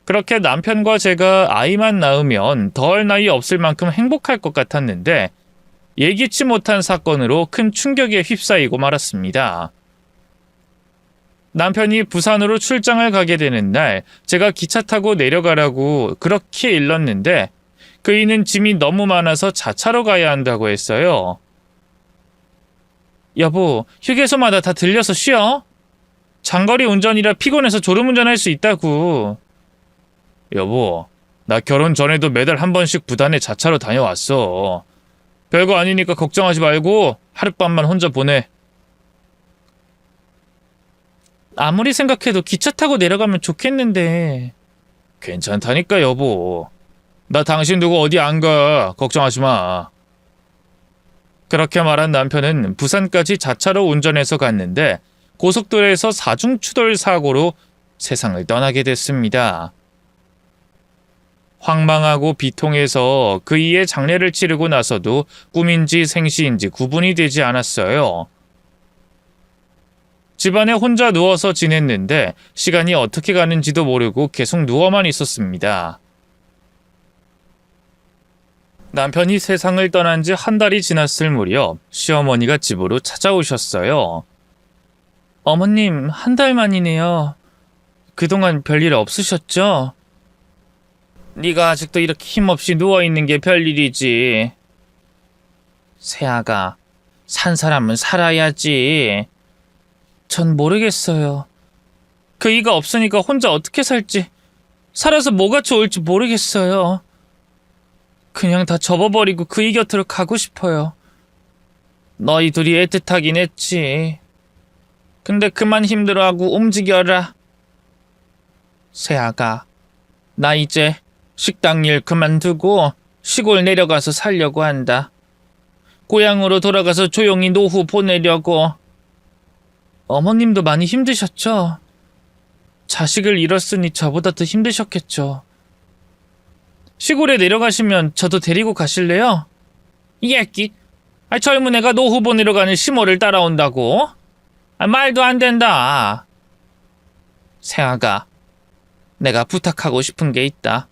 [SPEAKER 2] 그렇게 남편과 제가 아이만 낳으면 더할 나위 없을 만큼 행복할 것 같았는데 예기치 못한 사건으로 큰 충격에 휩싸이고 말았습니다. 남편이 부산으로 출장을 가게 되는 날 제가 기차 타고 내려가라고 그렇게 일렀는데 그이는 짐이 너무 많아서 자차로 가야 한다고 했어요. 여보, 휴게소마다 다 들려서 쉬어? 장거리 운전이라 피곤해서 졸음운전할 수 있다고.
[SPEAKER 1] 여보, 나 결혼 전에도 매달 한 번씩 부단에 자차로 다녀왔어. 별거 아니니까 걱정하지 말고 하룻밤만 혼자 보내.
[SPEAKER 2] 아무리 생각해도 기차 타고 내려가면 좋겠는데.
[SPEAKER 1] 괜찮다니까 여보. 나 당신 두고 어디 안 가. 걱정하지 마.
[SPEAKER 2] 그렇게 말한 남편은 부산까지 자차로 운전해서 갔는데 고속도로에서 사중추돌 사고로 세상을 떠나게 됐습니다. 황망하고 비통해서 그이의 장례를 치르고 나서도 꿈인지 생시인지 구분이 되지 않았어요. 집안에 혼자 누워서 지냈는데 시간이 어떻게 가는지도 모르고 계속 누워만 있었습니다. 남편이 세상을 떠난 지 한 달이 지났을 무렵 시어머니가 집으로 찾아오셨어요. 어머님, 한 달 만이네요. 그동안 별일 없으셨죠? 네가 아직도 이렇게 힘없이 누워있는 게 별일이지. 세아가, 산 사람은 살아야지. 전 모르겠어요. 그이가 없으니까 혼자 어떻게 살지, 살아서 뭐가 좋을지 모르겠어요. 그냥 다 접어버리고 그이 곁으로 가고 싶어요. 너희 둘이 애틋하긴 했지. 근데 그만 힘들어하고 움직여라. 세아가, 나 이제 식당 일 그만두고 시골 내려가서 살려고 한다. 고향으로 돌아가서 조용히 노후 보내려고. 어머님도 많이 힘드셨죠? 자식을 잃었으니 저보다 더 힘드셨겠죠. 시골에 내려가시면 저도 데리고 가실래요? 이 애끼, 젊은 애가 노후 보내러 가는 시모를 따라온다고? 말도 안 된다. 세아가, 내가 부탁하고 싶은 게 있다.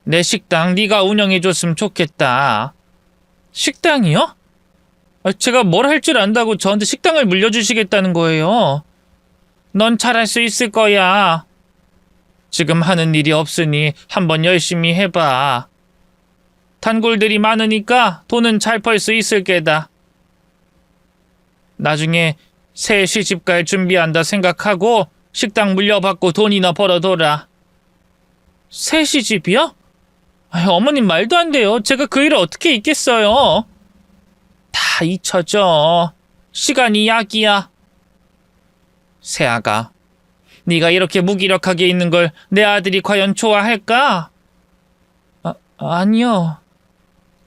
[SPEAKER 2] 내 식당 네가 운영해줬으면 좋겠다. 식당이요? 제가 뭘 할 줄 안다고 저한테 식당을 물려주시겠다는 거예요. 넌 잘할 수 있을 거야. 지금 하는 일이 없으니 한번 열심히 해봐. 단골들이 많으니까 돈은 잘 벌 수 있을 게다. 나중에 새 시집갈 준비한다 생각하고 식당 물려받고 돈이나 벌어둬라. 새 시집이요? 어머님 말도 안 돼요. 제가 그 일을 어떻게 잊겠어요. 다 잊혀져. 시간이 약이야. 세아가, 네가 이렇게 무기력하게 있는 걸 내 아들이 과연 좋아할까? 아니요.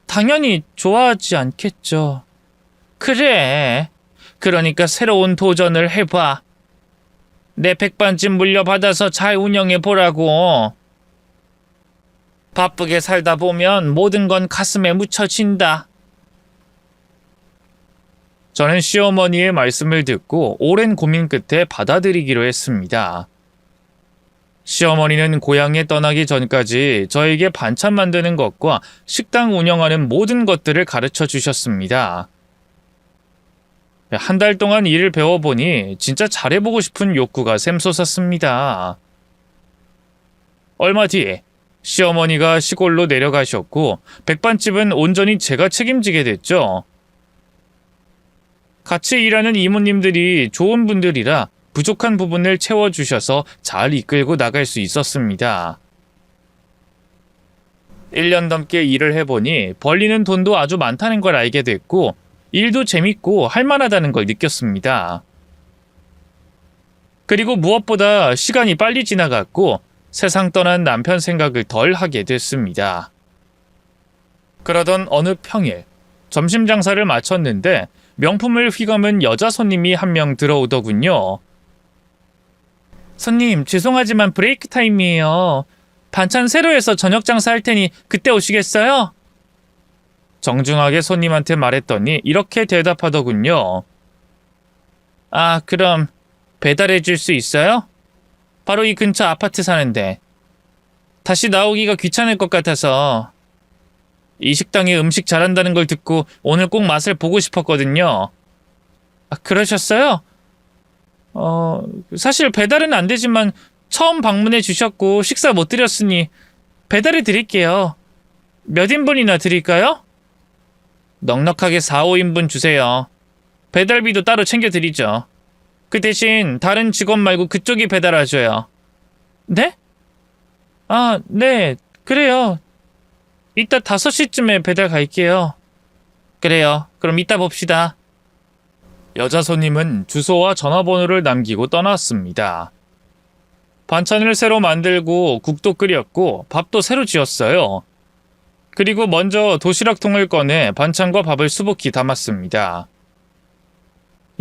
[SPEAKER 2] 당연히 좋아하지 않겠죠. 그래. 그러니까 새로운 도전을 해봐. 내 백반집 물려받아서 잘 운영해 보라고. 바쁘게 살다 보면 모든 건 가슴에 묻혀진다.
[SPEAKER 1] 저는 시어머니의 말씀을 듣고 오랜 고민 끝에 받아들이기로 했습니다. 시어머니는 고향에 떠나기 전까지 저에게 반찬 만드는 것과 식당 운영하는 모든 것들을 가르쳐 주셨습니다. 한 달 동안 일을 배워보니 진짜 잘해보고 싶은 욕구가 샘솟았습니다. 얼마 뒤 시어머니가 시골로 내려가셨고 백반집은 온전히 제가 책임지게 됐죠. 같이 일하는 이모님들이 좋은 분들이라 부족한 부분을 채워주셔서 잘 이끌고 나갈 수 있었습니다. 1년 넘게 일을 해보니 벌리는 돈도 아주 많다는 걸 알게 됐고 일도 재밌고 할만하다는 걸 느꼈습니다. 그리고 무엇보다 시간이 빨리 지나갔고 세상 떠난 남편 생각을 덜 하게 됐습니다. 그러던 어느 평일 점심 장사를 마쳤는데 명품을 휘감은 여자 손님이 한 명 들어오더군요.
[SPEAKER 2] 손님, 죄송하지만 브레이크 타임이에요. 반찬 새로 해서 저녁 장사할 테니 그때 오시겠어요?
[SPEAKER 1] 정중하게 손님한테 말했더니 이렇게 대답하더군요.
[SPEAKER 2] 아, 그럼 배달해 줄 수 있어요? 바로 이 근처 아파트 사는데. 다시 나오기가 귀찮을 것 같아서. 이 식당에 음식 잘한다는 걸 듣고 오늘 꼭 맛을 보고 싶었거든요. 아, 그러셨어요? 사실 배달은 안 되지만 처음 방문해 주셨고 식사 못 드렸으니 배달해 드릴게요. 몇 인분이나 드릴까요? 넉넉하게 4, 5인분 주세요. 배달비도 따로 챙겨 드리죠. 그 대신 다른 직원 말고 그쪽이 배달와줘요. 네? 아, 네. 그래요. 이따 5시쯤에 배달 갈게요. 그래요. 그럼 이따 봅시다. 여자 손님은 주소와 전화번호를 남기고 떠났습니다. 반찬을 새로 만들고 국도 끓였고 밥도 새로 지었어요. 그리고 먼저 도시락통을 꺼내 반찬과 밥을 수북히 담았습니다.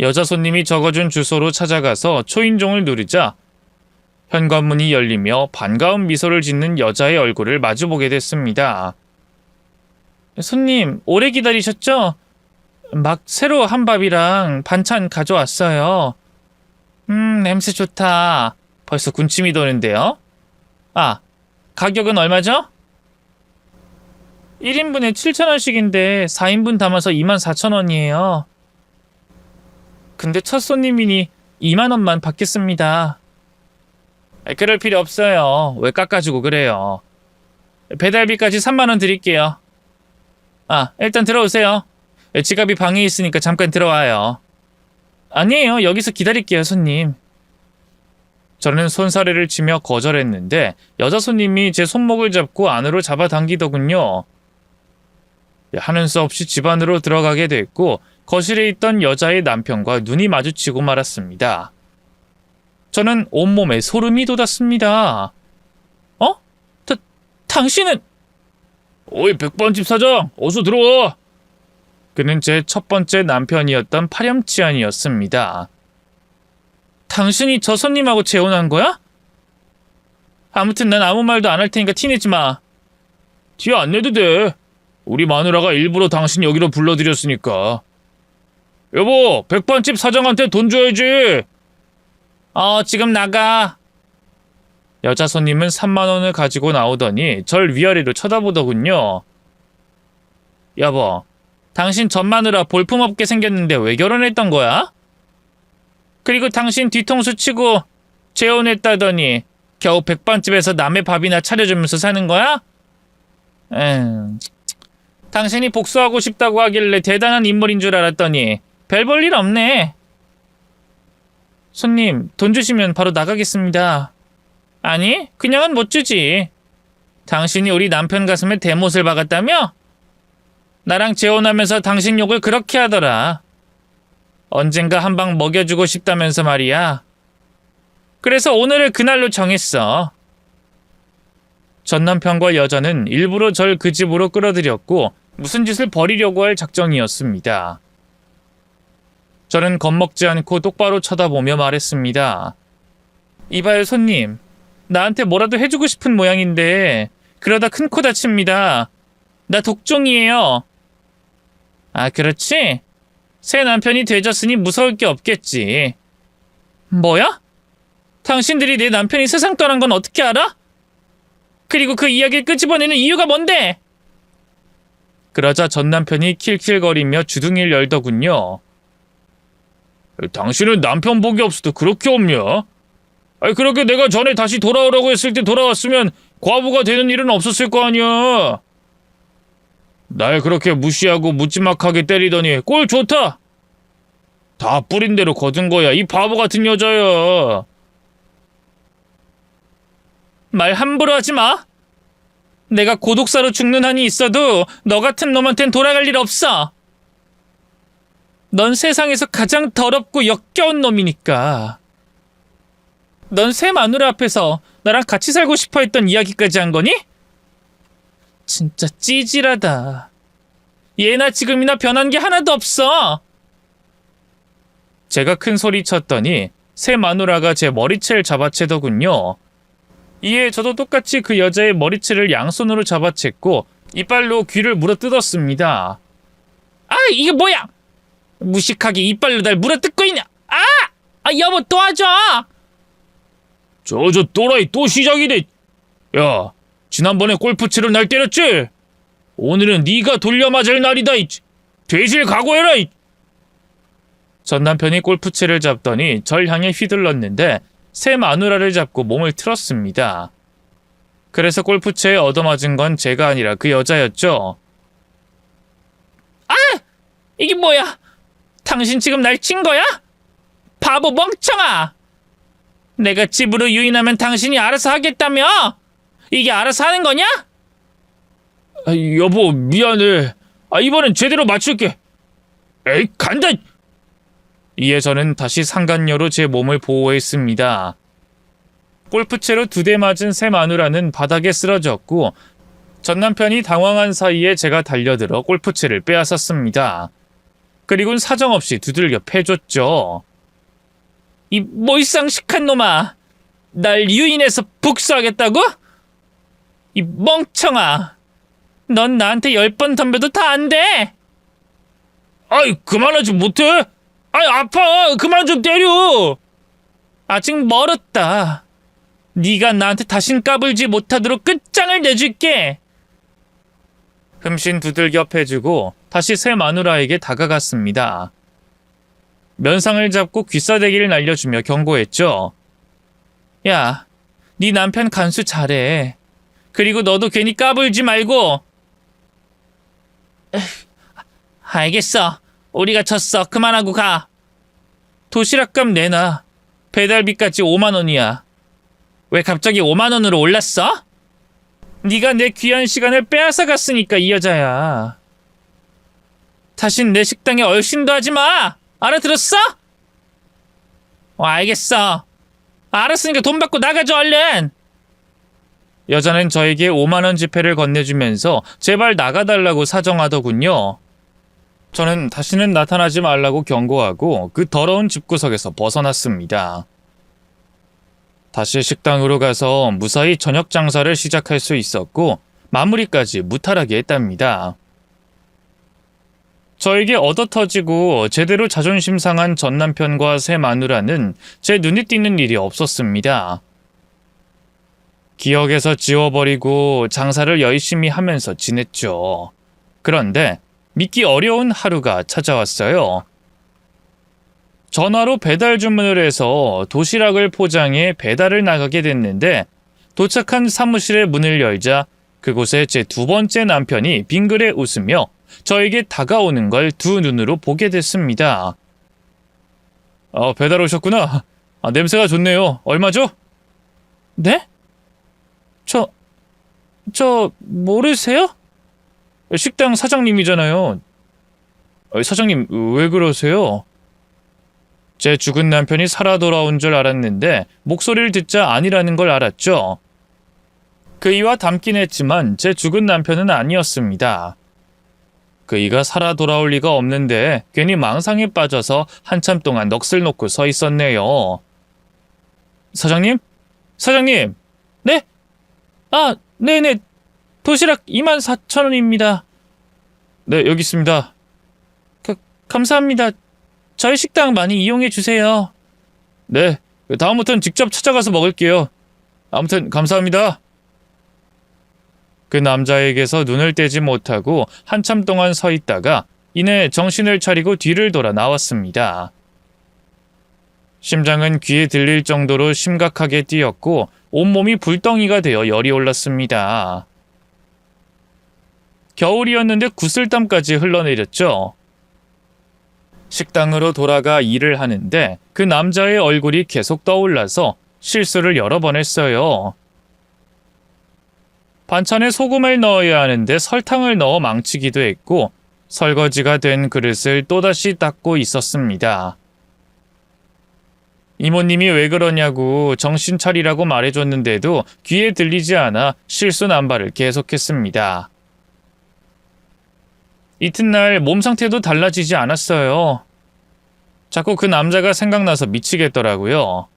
[SPEAKER 2] 여자 손님이 적어준 주소로 찾아가서 초인종을 누르자 현관문이 열리며 반가운 미소를 짓는 여자의 얼굴을 마주보게 됐습니다. 손님, 오래 기다리셨죠? 막 새로 한 밥이랑 반찬 가져왔어요. 냄새 좋다. 벌써 군침이 도는데요? 아, 가격은 얼마죠? 1인분에 7,000원씩인데 4인분 담아서 24,000원이에요. 근데 첫 손님이니 2만 원만 받겠습니다. 그럴 필요 없어요. 왜 깎아주고 그래요. 배달비까지 3만 원 드릴게요. 아, 일단 들어오세요. 지갑이 방에 있으니까 잠깐 들어와요. 아니에요. 여기서 기다릴게요, 손님. 저는 손사래를 치며 거절했는데 여자 손님이 제 손목을 잡고 안으로 잡아당기더군요. 하는 수 없이 집 안으로 들어가게 됐고 거실에 있던 여자의 남편과 눈이 마주치고 말았습니다. 저는 온몸에 소름이 돋았습니다. 어? 당신은? 어이, 100번집 사장, 어서 들어와. 그는 제 첫 번째 남편이었던 파렴치한이었습니다. 당신이 저 손님하고 재혼한 거야? 아무튼 난 아무 말도 안 할 테니까 티내지 마. 티 안 내도 돼. 우리 마누라가 일부러 당신 여기로 불러들였으니까. 여보, 100번집 사장한테 돈 줘야지. 지금 나가. 여자 손님은 3만 원을 가지고 나오더니 절 위아래로 쳐다보더군요. 여보, 당신 전 마누라 볼품없게 생겼는데 왜 결혼했던 거야? 그리고 당신 뒤통수 치고 재혼했다더니 겨우 100번집에서 남의 밥이나 차려주면서 사는 거야? 당신이 복수하고 싶다고 하길래 대단한 인물인 줄 알았더니 별 볼 일 없네. 손님, 돈 주시면 바로 나가겠습니다. 아니, 그냥은 못 주지. 당신이 우리 남편 가슴에 대못을 박았다며? 나랑 재혼하면서 당신 욕을 그렇게 하더라. 언젠가 한 방 먹여주고 싶다면서 말이야. 그래서 오늘을 그날로 정했어. 전 남편과 여자는 일부러 절 그 집으로 끌어들였고 무슨 짓을 벌이려고 할 작정이었습니다. 저는 겁먹지 않고 똑바로 쳐다보며 말했습니다. 이봐요, 손님. 나한테 뭐라도 해주고 싶은 모양인데 그러다 큰 코 다칩니다. 나 독종이에요. 아, 그렇지? 새 남편이 되졌으니 무서울 게 없겠지. 뭐야? 당신들이 내 남편이 세상 떠난 건 어떻게 알아? 그리고 그 이야기를 끄집어내는 이유가 뭔데? 그러자 전 남편이 킬킬거리며 주둥이를 열더군요. 당신은 남편 복이 없어도 그렇게 없냐? 아니, 그렇게 내가 전에 다시 돌아오라고 했을 때 돌아왔으면 과부가 되는 일은 없었을 거 아니야. 날 그렇게 무시하고 묻지막하게 때리더니 꼴 좋다. 다 뿌린 대로 거둔 거야, 이 바보 같은 여자야. 말 함부로 하지 마. 내가 고독사로 죽는 한이 있어도 너 같은 놈한텐 돌아갈 일 없어. 넌 세상에서 가장 더럽고 역겨운 놈이니까. 넌 새 마누라 앞에서 나랑 같이 살고 싶어 했던 이야기까지 한 거니? 진짜 찌질하다. 예나 지금이나 변한 게 하나도 없어. 제가 큰 소리 쳤더니 새 마누라가 제 머리채를 잡아채더군요. 이에 저도 똑같이 그 여자의 머리채를 양손으로 잡아챘고 이빨로 귀를 물어뜯었습니다. 아, 이게 뭐야? 무식하게 이빨로 날 물어뜯고 있냐? 여보, 도와줘. 저 또라이 또 시작이네. 야, 지난번에 골프채로 날 때렸지? 오늘은 네가 돌려맞을 날이다. 되실 각오해라. 전 남편이 골프채를 잡더니 절 향해 휘둘렀는데 새 마누라를 잡고 몸을 틀었습니다. 그래서 골프채에 얻어맞은 건 제가 아니라 그 여자였죠. 아! 이게 뭐야? 당신 지금 날 친 거야? 바보 멍청아! 내가 집으로 유인하면 당신이 알아서 하겠다며? 이게 알아서 하는 거냐?
[SPEAKER 1] 여보, 미안해. 이번엔 제대로 맞출게. 에이, 간다! 이에 저는 다시 상간녀로 제 몸을 보호했습니다. 골프채로 2대 맞은 새 마누라는 바닥에 쓰러졌고 전 남편이 당황한 사이에 제가 달려들어 골프채를 빼앗았습니다. 그리고는 사정없이 두들겨 패줬죠.
[SPEAKER 2] 이 몰상식한 놈아! 날 유인해서 복수하겠다고? 이 멍청아! 넌 나한테 10번 덤벼도 다 안 돼!
[SPEAKER 1] 그만하지 못해? 아파! 그만 좀 때려!
[SPEAKER 2] 아직 멀었다. 네가 나한테 다신 까불지 못하도록 끝장을 내줄게!
[SPEAKER 1] 흠씬 두들겨 패주고 다시 새 마누라에게 다가갔습니다. 면상을 잡고 귀싸대기를 날려주며 경고했죠.
[SPEAKER 2] 야, 네 남편 간수 잘해. 그리고 너도 괜히 까불지 말고. 알겠어. 우리가 졌어. 그만하고 가. 도시락값 내놔. 배달비까지 5만 원이야. 왜 갑자기 5만 원으로 올랐어? 네가 내 귀한 시간을 빼앗아 갔으니까 이 여자야. 다신 내 식당에 얼씬도 하지 마. 알아들었어? 알겠어. 알았으니까 돈 받고 나가줘 얼른.
[SPEAKER 1] 여자는 저에게 5만 원 지폐를 건네주면서 제발 나가달라고 사정하더군요. 저는 다시는 나타나지 말라고 경고하고 그 더러운 집구석에서 벗어났습니다. 다시 식당으로 가서 무사히 저녁 장사를 시작할 수 있었고 마무리까지 무탈하게 했답니다. 저에게 얻어터지고 제대로 자존심 상한 전 남편과 새 마누라는 제 눈에 띄는 일이 없었습니다. 기억에서 지워버리고 장사를 열심히 하면서 지냈죠. 그런데 믿기 어려운 하루가 찾아왔어요. 전화로 배달 주문을 해서 도시락을 포장해 배달을 나가게 됐는데 도착한 사무실의 문을 열자 그곳에 제 2번째 남편이 빙그레 웃으며 저에게 다가오는 걸 두 눈으로 보게 됐습니다. 배달 오셨구나. 냄새가 좋네요. 얼마죠?
[SPEAKER 2] 네? 저 모르세요?
[SPEAKER 1] 식당 사장님이잖아요. 사장님, 왜 그러세요? 제 죽은 남편이 살아 돌아온 줄 알았는데 목소리를 듣자 아니라는 걸 알았죠. 그이와 닮긴 했지만 제 죽은 남편은 아니었습니다. 그이가 살아 돌아올 리가 없는데 괜히 망상에 빠져서 한참 동안 넋을 놓고 서 있었네요. 사장님? 사장님!
[SPEAKER 2] 네? 네네. 도시락 24,000원입니다.
[SPEAKER 1] 네, 여기 있습니다.
[SPEAKER 2] 감사합니다. 저희 식당 많이 이용해 주세요.
[SPEAKER 1] 네, 다음부터는 직접 찾아가서 먹을게요. 아무튼 감사합니다. 그 남자에게서 눈을 떼지 못하고 한참 동안 서 있다가 이내 정신을 차리고 뒤를 돌아 나왔습니다. 심장은 귀에 들릴 정도로 심각하게 뛰었고 온몸이 불덩이가 되어 열이 올랐습니다. 겨울이었는데 구슬땀까지 흘러내렸죠. 식당으로 돌아가 일을 하는데 그 남자의 얼굴이 계속 떠올라서 실수를 여러 번 했어요. 반찬에 소금을 넣어야 하는데 설탕을 넣어 망치기도 했고 설거지가 된 그릇을 또다시 닦고 있었습니다. 이모님이 왜 그러냐고 정신 차리라고 말해줬는데도 귀에 들리지 않아 실수 남발을 계속했습니다. 이튿날 몸 상태도 달라지지 않았어요. 자꾸 그 남자가 생각나서 미치겠더라고요.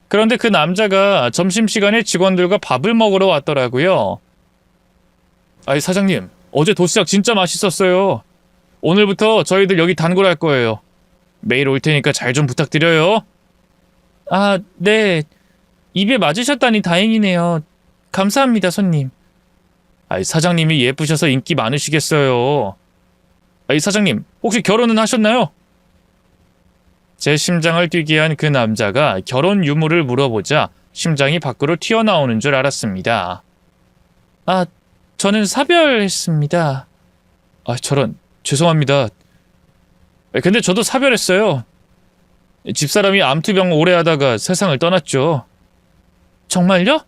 [SPEAKER 1] 그런데 그 남자가 점심시간에 직원들과 밥을 먹으러 왔더라고요. 사장님, 어제 도시락 진짜 맛있었어요. 오늘부터 저희들 여기 단골할 거예요. 매일 올 테니까 잘 좀 부탁드려요.
[SPEAKER 2] 네. 입에 맞으셨다니 다행이네요. 감사합니다, 손님.
[SPEAKER 1] 사장님이 예쁘셔서 인기 많으시겠어요. 사장님, 혹시 결혼은 하셨나요? 제 심장을 뛰게 한 그 남자가 결혼 유무를 물어보자 심장이 밖으로 튀어나오는 줄 알았습니다.
[SPEAKER 2] 저는 사별했습니다.
[SPEAKER 1] 저런, 죄송합니다. 근데 저도 사별했어요.
[SPEAKER 2] 집사람이 암투병 오래 하다가 세상을 떠났죠. 정말요?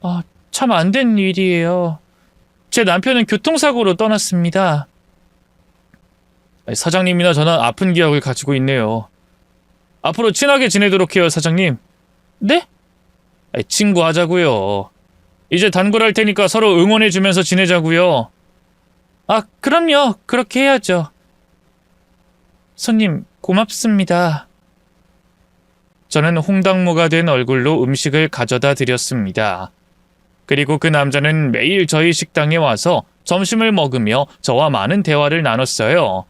[SPEAKER 2] 아, 참 안 된 일이에요. 제 남편은 교통사고로 떠났습니다. 사장님이나 저나 아픈 기억을 가지고 있네요. 앞으로 친하게 지내도록 해요, 사장님. 네? 친구하자고요. 이제 단골할 테니까 서로 응원해주면서 지내자고요. 아, 그럼요. 그렇게 해야죠. 손님, 고맙습니다. 저는 홍당무가 된 얼굴로 음식을 가져다 드렸습니다. 그리고 그 남자는 매일 저희 식당에 와서 점심을 먹으며 저와 많은 대화를 나눴어요.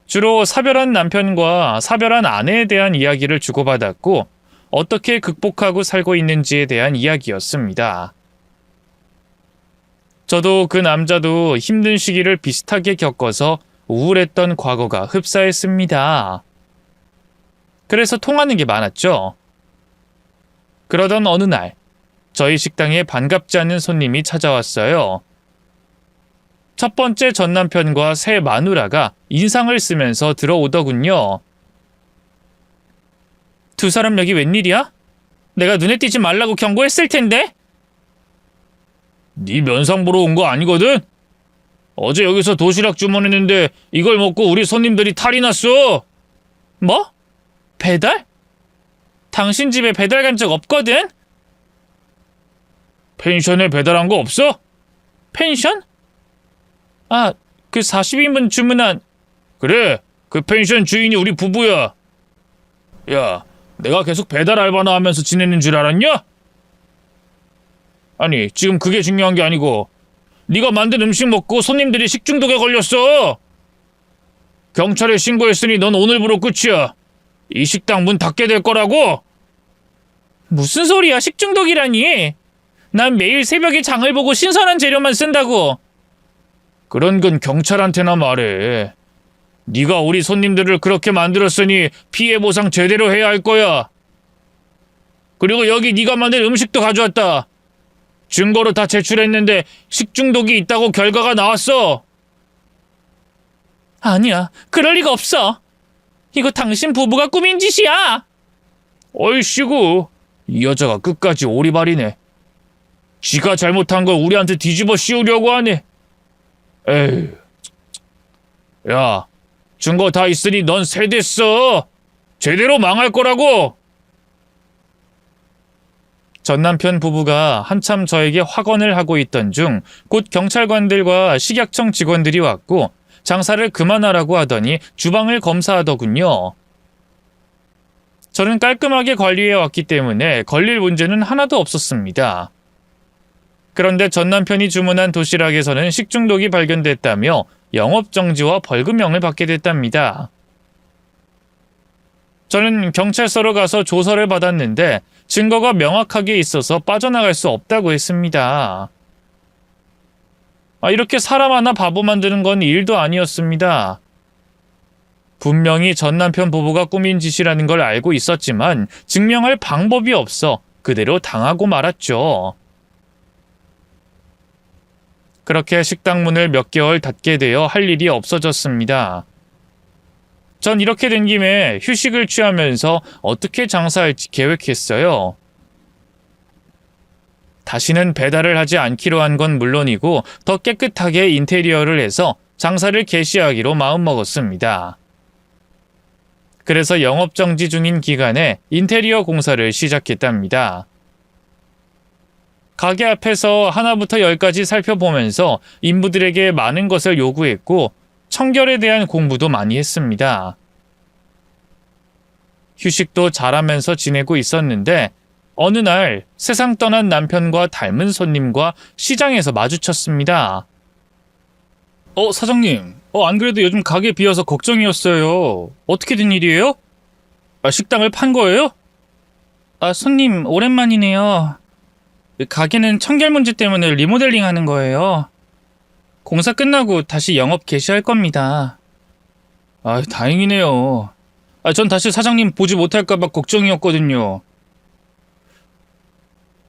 [SPEAKER 2] 주로 사별한 남편과 사별한 아내에 대한 이야기를 주고받았고 어떻게 극복하고 살고 있는지에 대한 이야기였습니다. 저도 그 남자도 힘든 시기를 비슷하게 겪어서 우울했던 과거가 흡사했습니다. 그래서 통하는 게 많았죠. 그러던 어느 날 저희 식당에 반갑지 않은 손님이 찾아왔어요. 첫 번째 전남편과 새 마누라가 인상을 쓰면서 들어오더군요. 두 사람 여기 웬일이야? 내가 눈에 띄지 말라고 경고했을 텐데? 네 면상 보러 온 거 아니거든? 어제 여기서 도시락 주문했는데 이걸 먹고 우리 손님들이 탈이 났어. 뭐? 배달? 당신 집에 배달 간 적 없거든? 펜션에 배달한 거 없어? 펜션? 아, 그 40인분 주문한... 그래, 그 펜션 주인이 우리 부부야. 야, 내가 계속 배달 알바나 하면서 지내는 줄 알았냐? 아니, 지금 그게 중요한 게 아니고 네가 만든 음식 먹고 손님들이 식중독에 걸렸어. 경찰에 신고했으니 넌 오늘부로 끝이야. 이 식당 문 닫게 될 거라고? 무슨 소리야, 식중독이라니. 난 매일 새벽에 장을 보고 신선한 재료만 쓴다고. 그런 건 경찰한테나 말해. 네가 우리 손님들을 그렇게 만들었으니 피해 보상 제대로 해야 할 거야. 그리고 여기 네가 만든 음식도 가져왔다. 증거로 다 제출했는데 식중독이 있다고 결과가 나왔어. 아니야, 그럴 리가 없어. 이거 당신 부부가 꾸민 짓이야. 어이씨구, 이 여자가 끝까지 오리발이네. 지가 잘못한 걸 우리한테 뒤집어 씌우려고 하네. 에휴. 야, 증거 다 있으니 넌 세댔어. 제대로 망할 거라고. 전 남편 부부가 한참 저에게 확언을 하고 있던 중 곧 경찰관들과 식약청 직원들이 왔고 장사를 그만하라고 하더니 주방을 검사하더군요. 저는 깔끔하게 관리해 왔기 때문에 걸릴 문제는 하나도 없었습니다. 그런데 전 남편이 주문한 도시락에서는 식중독이 발견됐다며 영업정지와 벌금형을 받게 됐답니다. 저는 경찰서로 가서 조서를 받았는데 증거가 명확하게 있어서 빠져나갈 수 없다고 했습니다. 이렇게 사람 하나 바보 만드는 건 일도 아니었습니다. 분명히 전 남편 부부가 꾸민 짓이라는 걸 알고 있었지만 증명할 방법이 없어 그대로 당하고 말았죠. 그렇게 식당 문을 몇 개월 닫게 되어 할 일이 없어졌습니다. 전 이렇게 된 김에 휴식을 취하면서 어떻게 장사할지 계획했어요. 다시는 배달을 하지 않기로 한 건 물론이고 더 깨끗하게 인테리어를 해서 장사를 개시하기로 마음먹었습니다. 그래서 영업정지 중인 기간에 인테리어 공사를 시작했답니다. 가게 앞에서 하나부터 10까지 살펴보면서 인부들에게 많은 것을 요구했고 청결에 대한 공부도 많이 했습니다. 휴식도 잘하면서 지내고 있었는데 어느 날 세상 떠난 남편과 닮은 손님과 시장에서 마주쳤습니다. 사장님. 안 그래도 요즘 가게 비어서 걱정이었어요. 어떻게 된 일이에요? 식당을 판 거예요? 손님 오랜만이네요. 가게는 청결 문제 때문에 리모델링 하는 거예요. 공사 끝나고 다시 영업 개시할 겁니다. 다행이네요. 전 다시 사장님 보지 못할까봐 걱정이었거든요.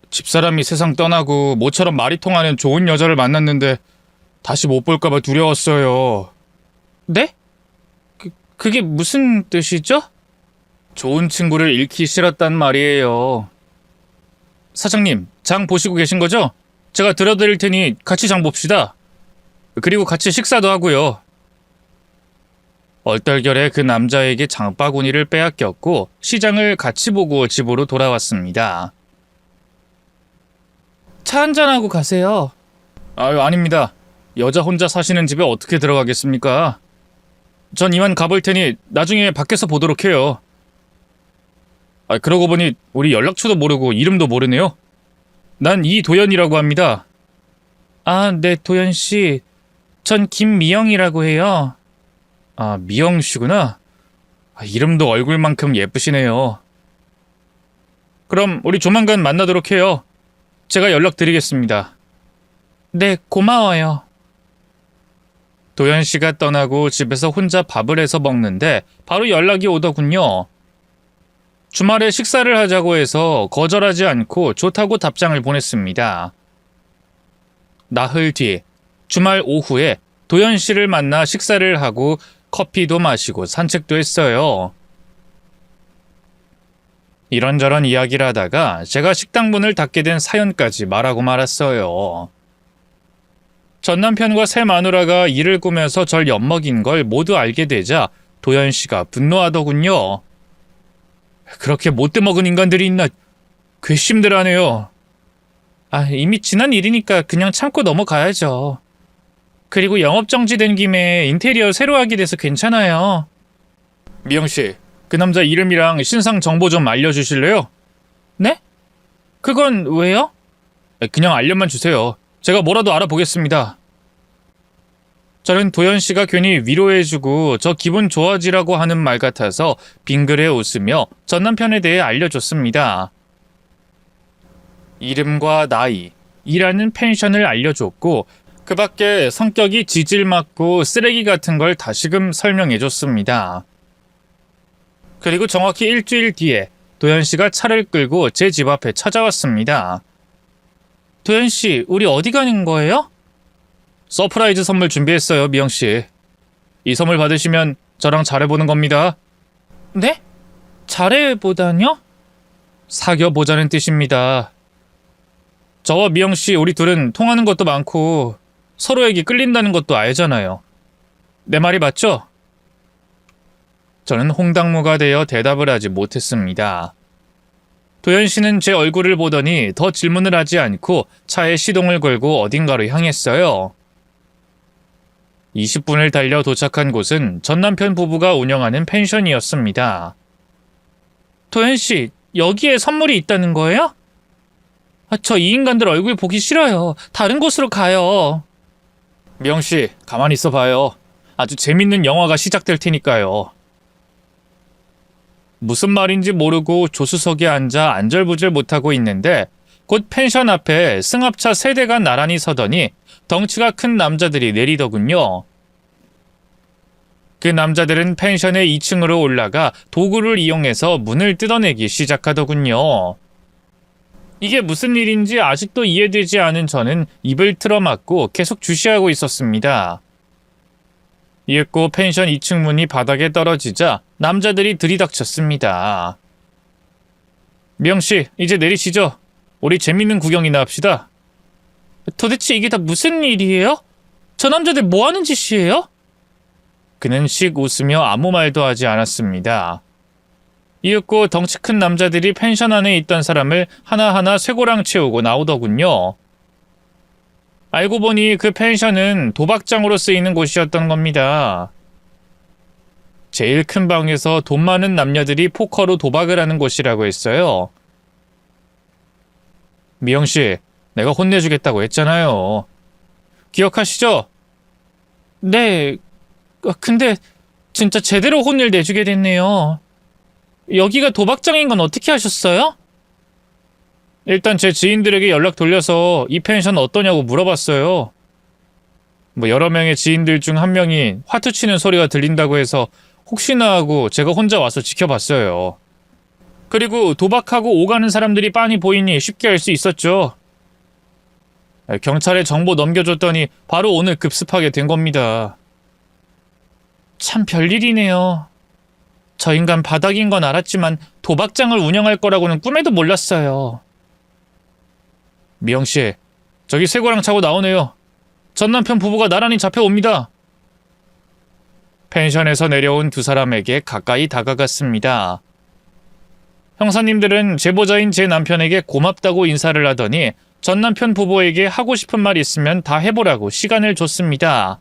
[SPEAKER 2] 집사람이 세상 떠나고 모처럼 말이 통하는 좋은 여자를 만났는데 다시 못 볼까봐 두려웠어요. 네? 그게 무슨 뜻이죠?
[SPEAKER 1] 좋은 친구를 잃기 싫었단 말이에요. 사장님, 장 보시고 계신 거죠? 제가 들어드릴 테니 같이 장 봅시다. 그리고 같이 식사도 하고요. 얼떨결에 그 남자에게 장바구니를 빼앗겼고 시장을 같이 보고 집으로 돌아왔습니다. 차 한잔하고 가세요. 아유, 아닙니다. 여자 혼자 사시는 집에 어떻게 들어가겠습니까? 전 이만 가볼 테니 나중에 밖에서 보도록 해요. 그러고 보니 우리 연락처도 모르고 이름도 모르네요. 난 이도연이라고 합니다. 아, 네, 도연 씨. 전 김미영이라고 해요. 아, 미영 씨구나. 이름도 얼굴만큼 예쁘시네요. 그럼 우리 조만간 만나도록 해요. 제가 연락드리겠습니다. 네, 고마워요. 도연 씨가 떠나고 집에서 혼자 밥을 해서 먹는데 바로 연락이 오더군요. 주말에 식사를 하자고 해서 거절하지 않고 좋다고 답장을 보냈습니다. 나흘 뒤 주말 오후에 도연 씨를 만나 식사를 하고 커피도 마시고 산책도 했어요. 이런저런 이야기를 하다가 제가 식당 문을 닫게 된 사연까지 말하고 말았어요. 전 남편과 새 마누라가 일을 꾸며서 절 엿먹인 걸 모두 알게 되자 도연 씨가 분노하더군요. 그렇게 못돼 먹은 인간들이 있나 괘씸들하네요. 이미 지난 일이니까 그냥 참고 넘어가야죠. 그리고 영업정지된 김에 인테리어 새로 하게 돼서 괜찮아요. 미영씨, 그 남자 이름이랑 신상 정보 좀 알려주실래요? 네? 그건 왜요? 그냥 알려만 주세요. 제가 뭐라도 알아보겠습니다. 저는 도연씨가 괜히 위로해주고 저 기분 좋아지라고 하는 말 같아서 빙그레 웃으며 전 남편에 대해 알려줬습니다. 이름과 나이, 일하는 펜션을 알려줬고 그 밖에 성격이 지질맞고 쓰레기 같은 걸 다시금 설명해줬습니다. 그리고 정확히 일주일 뒤에 도연씨가 차를 끌고 제 집 앞에 찾아왔습니다. 도연씨, 우리 어디 가는 거예요? 서프라이즈 선물 준비했어요, 미영씨. 이 선물 받으시면 저랑 잘해보는 겁니다. 네? 잘해보다뇨? 사귀어보자는 뜻입니다. 저와 미영씨, 우리 둘은 통하는 것도 많고 서로에게 끌린다는 것도 알잖아요. 내 말이 맞죠? 저는 홍당무가 되어 대답을 하지 못했습니다. 도연씨는 제 얼굴을 보더니 더 질문을 하지 않고 차에 시동을 걸고 어딘가로 향했어요. 20분을 달려 도착한 곳은 전 남편 부부가 운영하는 펜션이었습니다. 도연씨, 여기에 선물이 있다는 거예요? 저 이 인간들 얼굴 보기 싫어요. 다른 곳으로 가요. 미영씨, 가만히 있어봐요. 아주 재밌는 영화가 시작될 테니까요. 무슨 말인지 모르고 조수석에 앉아 안절부절 못하고 있는데 곧 펜션 앞에 승합차 3대가 나란히 서더니 덩치가 큰 남자들이 내리더군요. 그 남자들은 펜션의 2층으로 올라가 도구를 이용해서 문을 뜯어내기 시작하더군요. 이게 무슨 일인지 아직도 이해되지 않은 저는 입을 틀어막고 계속 주시하고 있었습니다. 이윽고 펜션 2층 문이 바닥에 떨어지자 남자들이 들이닥쳤습니다. 미영씨, 이제 내리시죠. 우리 재밌는 구경이나 합시다. 도대체 이게 다 무슨 일이에요? 저 남자들 뭐 하는 짓이에요? 그는 씩 웃으며 아무 말도 하지 않았습니다. 이윽고 덩치 큰 남자들이 펜션 안에 있던 사람을 하나하나 쇠고랑 채우고 나오더군요. 알고 보니 그 펜션은 도박장으로 쓰이는 곳이었던 겁니다. 제일 큰 방에서 돈 많은 남녀들이 포커로 도박을 하는 곳이라고 했어요. 미영씨, 내가 혼내주겠다고 했잖아요. 기억하시죠? 네, 근데 진짜 제대로 혼을 내주게 됐네요. 여기가 도박장인 건 어떻게 하셨어요? 일단 제 지인들에게 연락 돌려서 이 펜션 어떠냐고 물어봤어요. 여러 명의 지인들 중 한 명이 화투 치는 소리가 들린다고 해서 혹시나 하고 제가 혼자 와서 지켜봤어요. 그리고 도박하고 오가는 사람들이 빤히 보이니 쉽게 알 수 있었죠. 경찰에 정보 넘겨줬더니 바로 오늘 급습하게 된 겁니다. 참 별일이네요.
[SPEAKER 2] 저 인간 바닥인 건 알았지만 도박장을 운영할 거라고는 꿈에도 몰랐어요.
[SPEAKER 1] 미영씨, 저기 쇠고랑 차고 나오네요. 전 남편 부부가 나란히 잡혀옵니다. 펜션에서 내려온 두 사람에게 가까이 다가갔습니다. 형사님들은 제보자인 제 남편에게 고맙다고 인사를 하더니 전 남편 부부에게 하고 싶은 말 있으면 다 해보라고 시간을 줬습니다.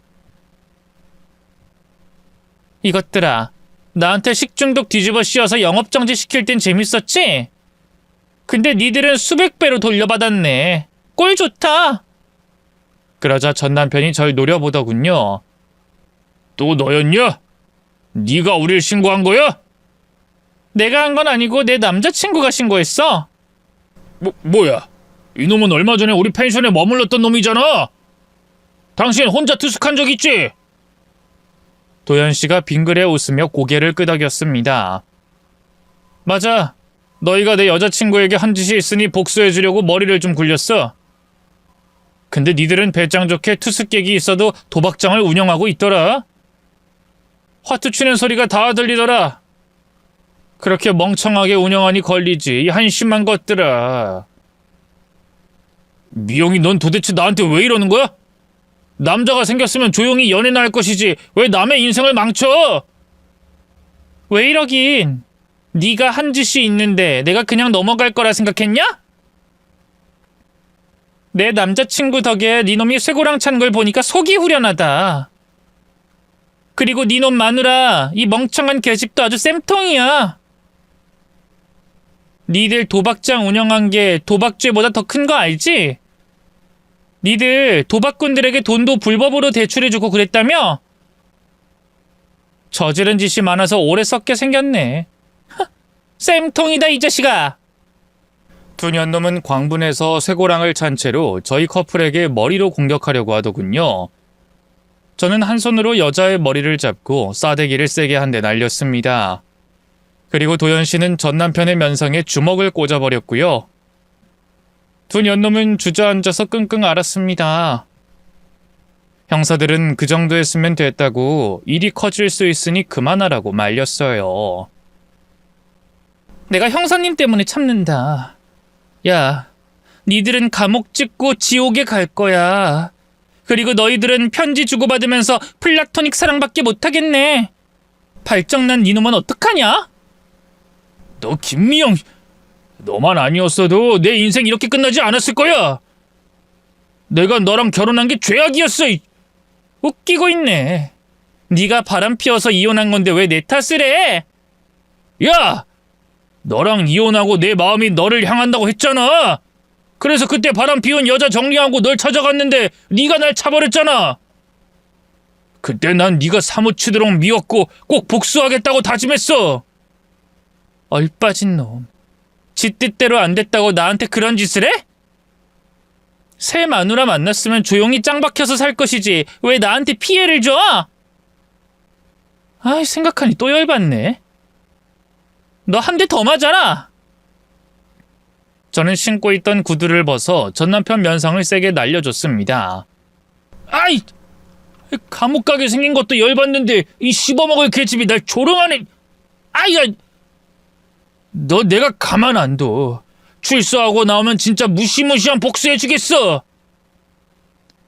[SPEAKER 2] 이것들아, 나한테 식중독 뒤집어 씌워서 영업정지 시킬 땐 재밌었지? 근데 니들은 수백 배로 돌려받았네. 꼴 좋다.
[SPEAKER 1] 그러자 전 남편이 절 노려보더군요. 또 너였냐? 네가 우릴 신고한 거야?
[SPEAKER 2] 내가 한 건 아니고 내 남자친구가 신고했어.
[SPEAKER 1] 뭐야? 이놈은 얼마 전에 우리 펜션에 머물렀던 놈이잖아. 당신 혼자 투숙한 적 있지? 도현 씨가 빙그레 웃으며 고개를 끄덕였습니다. 맞아. 너희가 내 여자친구에게 한 짓이 있으니 복수해주려고 머리를 좀 굴렸어. 근데 니들은 배짱 좋게 투숙객이 있어도 도박장을 운영하고 있더라. 화투 치는 소리가 다 들리더라. 그렇게 멍청하게 운영하니 걸리지, 이 한심한 것들아. 미영이, 넌 도대체 나한테 왜 이러는 거야? 남자가 생겼으면 조용히 연애나 할 것이지 왜 남의 인생을 망쳐?
[SPEAKER 2] 왜 이러긴. 네가 한 짓이 있는데 내가 그냥 넘어갈 거라 생각했냐? 내 남자친구 덕에 니놈이 쇠고랑 찬 걸 보니까 속이 후련하다. 그리고 니놈 마누라, 이 멍청한 계집도 아주 쌤통이야. 니들 도박장 운영한 게 도박죄보다 더 큰 거 알지? 니들 도박꾼들에게 돈도 불법으로 대출해주고 그랬다며? 저지른 짓이 많아서 오래 썩게 생겼네. 쌤통이다 이 자식아.
[SPEAKER 1] 두 년놈은 광분해서 쇠고랑을 찬 채로 저희 커플에게 머리로 공격하려고 하더군요. 저는 한 손으로 여자의 머리를 잡고 싸대기를 세게 한 대 날렸습니다. 그리고 도현 씨는 전 남편의 면상에 주먹을 꽂아버렸고요. 두 년놈은 주저앉아서 끙끙 앓았습니다. 형사들은 그 정도 했으면 됐다고 일이 커질 수 있으니 그만하라고 말렸어요.
[SPEAKER 2] 내가 형사님 때문에 참는다. 야, 니들은 감옥 찍고 지옥에 갈 거야. 그리고 너희들은 편지 주고받으면서 플라토닉 사랑밖에 못하겠네. 발정난 니놈은 어떡하냐?
[SPEAKER 1] 너 김미영, 너만 아니었어도 내 인생 이렇게 끝나지 않았을 거야. 내가 너랑 결혼한 게 죄악이었어.
[SPEAKER 2] 웃기고 있네. 네가 바람 피워서 이혼한 건데 왜 내 탓을 해?
[SPEAKER 1] 야! 너랑 이혼하고 내 마음이 너를 향한다고 했잖아. 그래서 그때 바람 피운 여자 정리하고 널 찾아갔는데 네가 날 차버렸잖아. 그때 난 네가 사무치도록 미웠고 꼭 복수하겠다고 다짐했어.
[SPEAKER 2] 얼빠진 놈. 지 뜻대로 안 됐다고 나한테 그런 짓을 해? 새 마누라 만났으면 조용히 짱 박혀서 살 것이지 왜 나한테 피해를 줘? 아이, 생각하니 또 열받네. 너 한 대 더 맞아라.
[SPEAKER 1] 저는 신고 있던 구두를 벗어 전 남편 면상을 세게 날려줬습니다. 아이! 감옥 가게 생긴 것도 열받는데 이 씹어먹을 개집이 날 조롱하네. 아이야! 너 내가 가만 안 둬. 출소하고 나오면 진짜 무시무시한 복수해주겠어.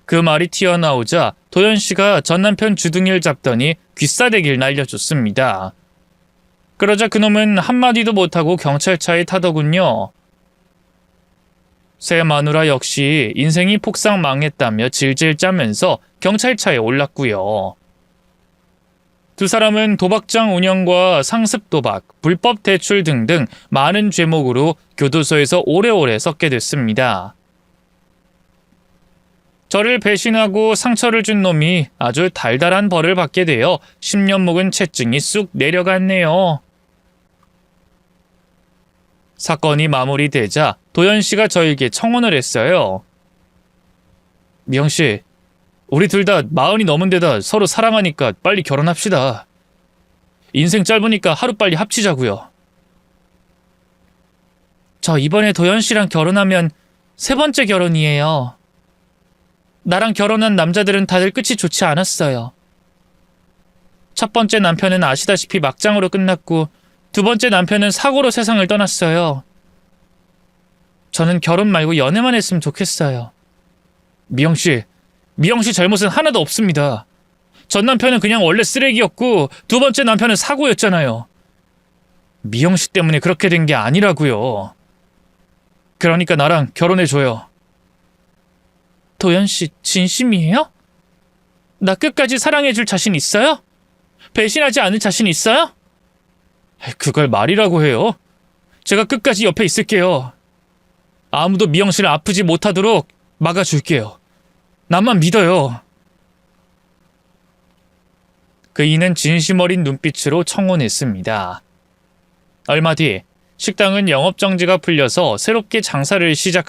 [SPEAKER 1] 그 말이 튀어나오자 도현 씨가 전 남편 주둥이를 잡더니 귀싸대기를 날려줬습니다. 그러자 그놈은 한마디도 못하고 경찰차에 타더군요. 새 마누라 역시 인생이 폭삭 망했다며 질질 짜면서 경찰차에 올랐고요. 두 사람은 도박장 운영과 상습 도박, 불법 대출 등등 많은 죄목으로 교도소에서 오래오래 썩게 됐습니다. 저를 배신하고 상처를 준 놈이 아주 달달한 벌을 받게 되어 10년 묵은 채증이 쑥 내려갔네요. 사건이 마무리되자 도현 씨가 저에게 청혼을 했어요. 미영 씨, 우리 둘 다 40이 넘은 데다 서로 사랑하니까 빨리 결혼합시다. 인생 짧으니까 하루빨리 합치자고요.
[SPEAKER 2] 저 이번에 도현 씨랑 결혼하면 3번째 결혼이에요. 나랑 결혼한 남자들은 다들 끝이 좋지 않았어요.
[SPEAKER 1] 첫 번째 남편은 아시다시피 막장으로 끝났고 두 번째 남편은 사고로 세상을 떠났어요. 저는 결혼 말고 연애만 했으면 좋겠어요. 미영 씨 잘못은 하나도 없습니다. 전 남편은 그냥 원래 쓰레기였고 두 번째 남편은 사고였잖아요. 미영 씨 때문에 그렇게 된 게 아니라고요. 그러니까 나랑 결혼해줘요. 도연 씨 진심이에요? 나 끝까지 사랑해줄 자신 있어요? 배신하지 않을 자신 있어요? 그걸 말이라고 해요. 제가 끝까지 옆에 있을게요. 아무도 미영 씨를 아프지 못하도록 막아줄게요. 나만 믿어요. 그이는 진심 어린 눈빛으로 청혼했습니다. 얼마 뒤 식당은 영업정지가 풀려서 새롭게 장사를 시작하고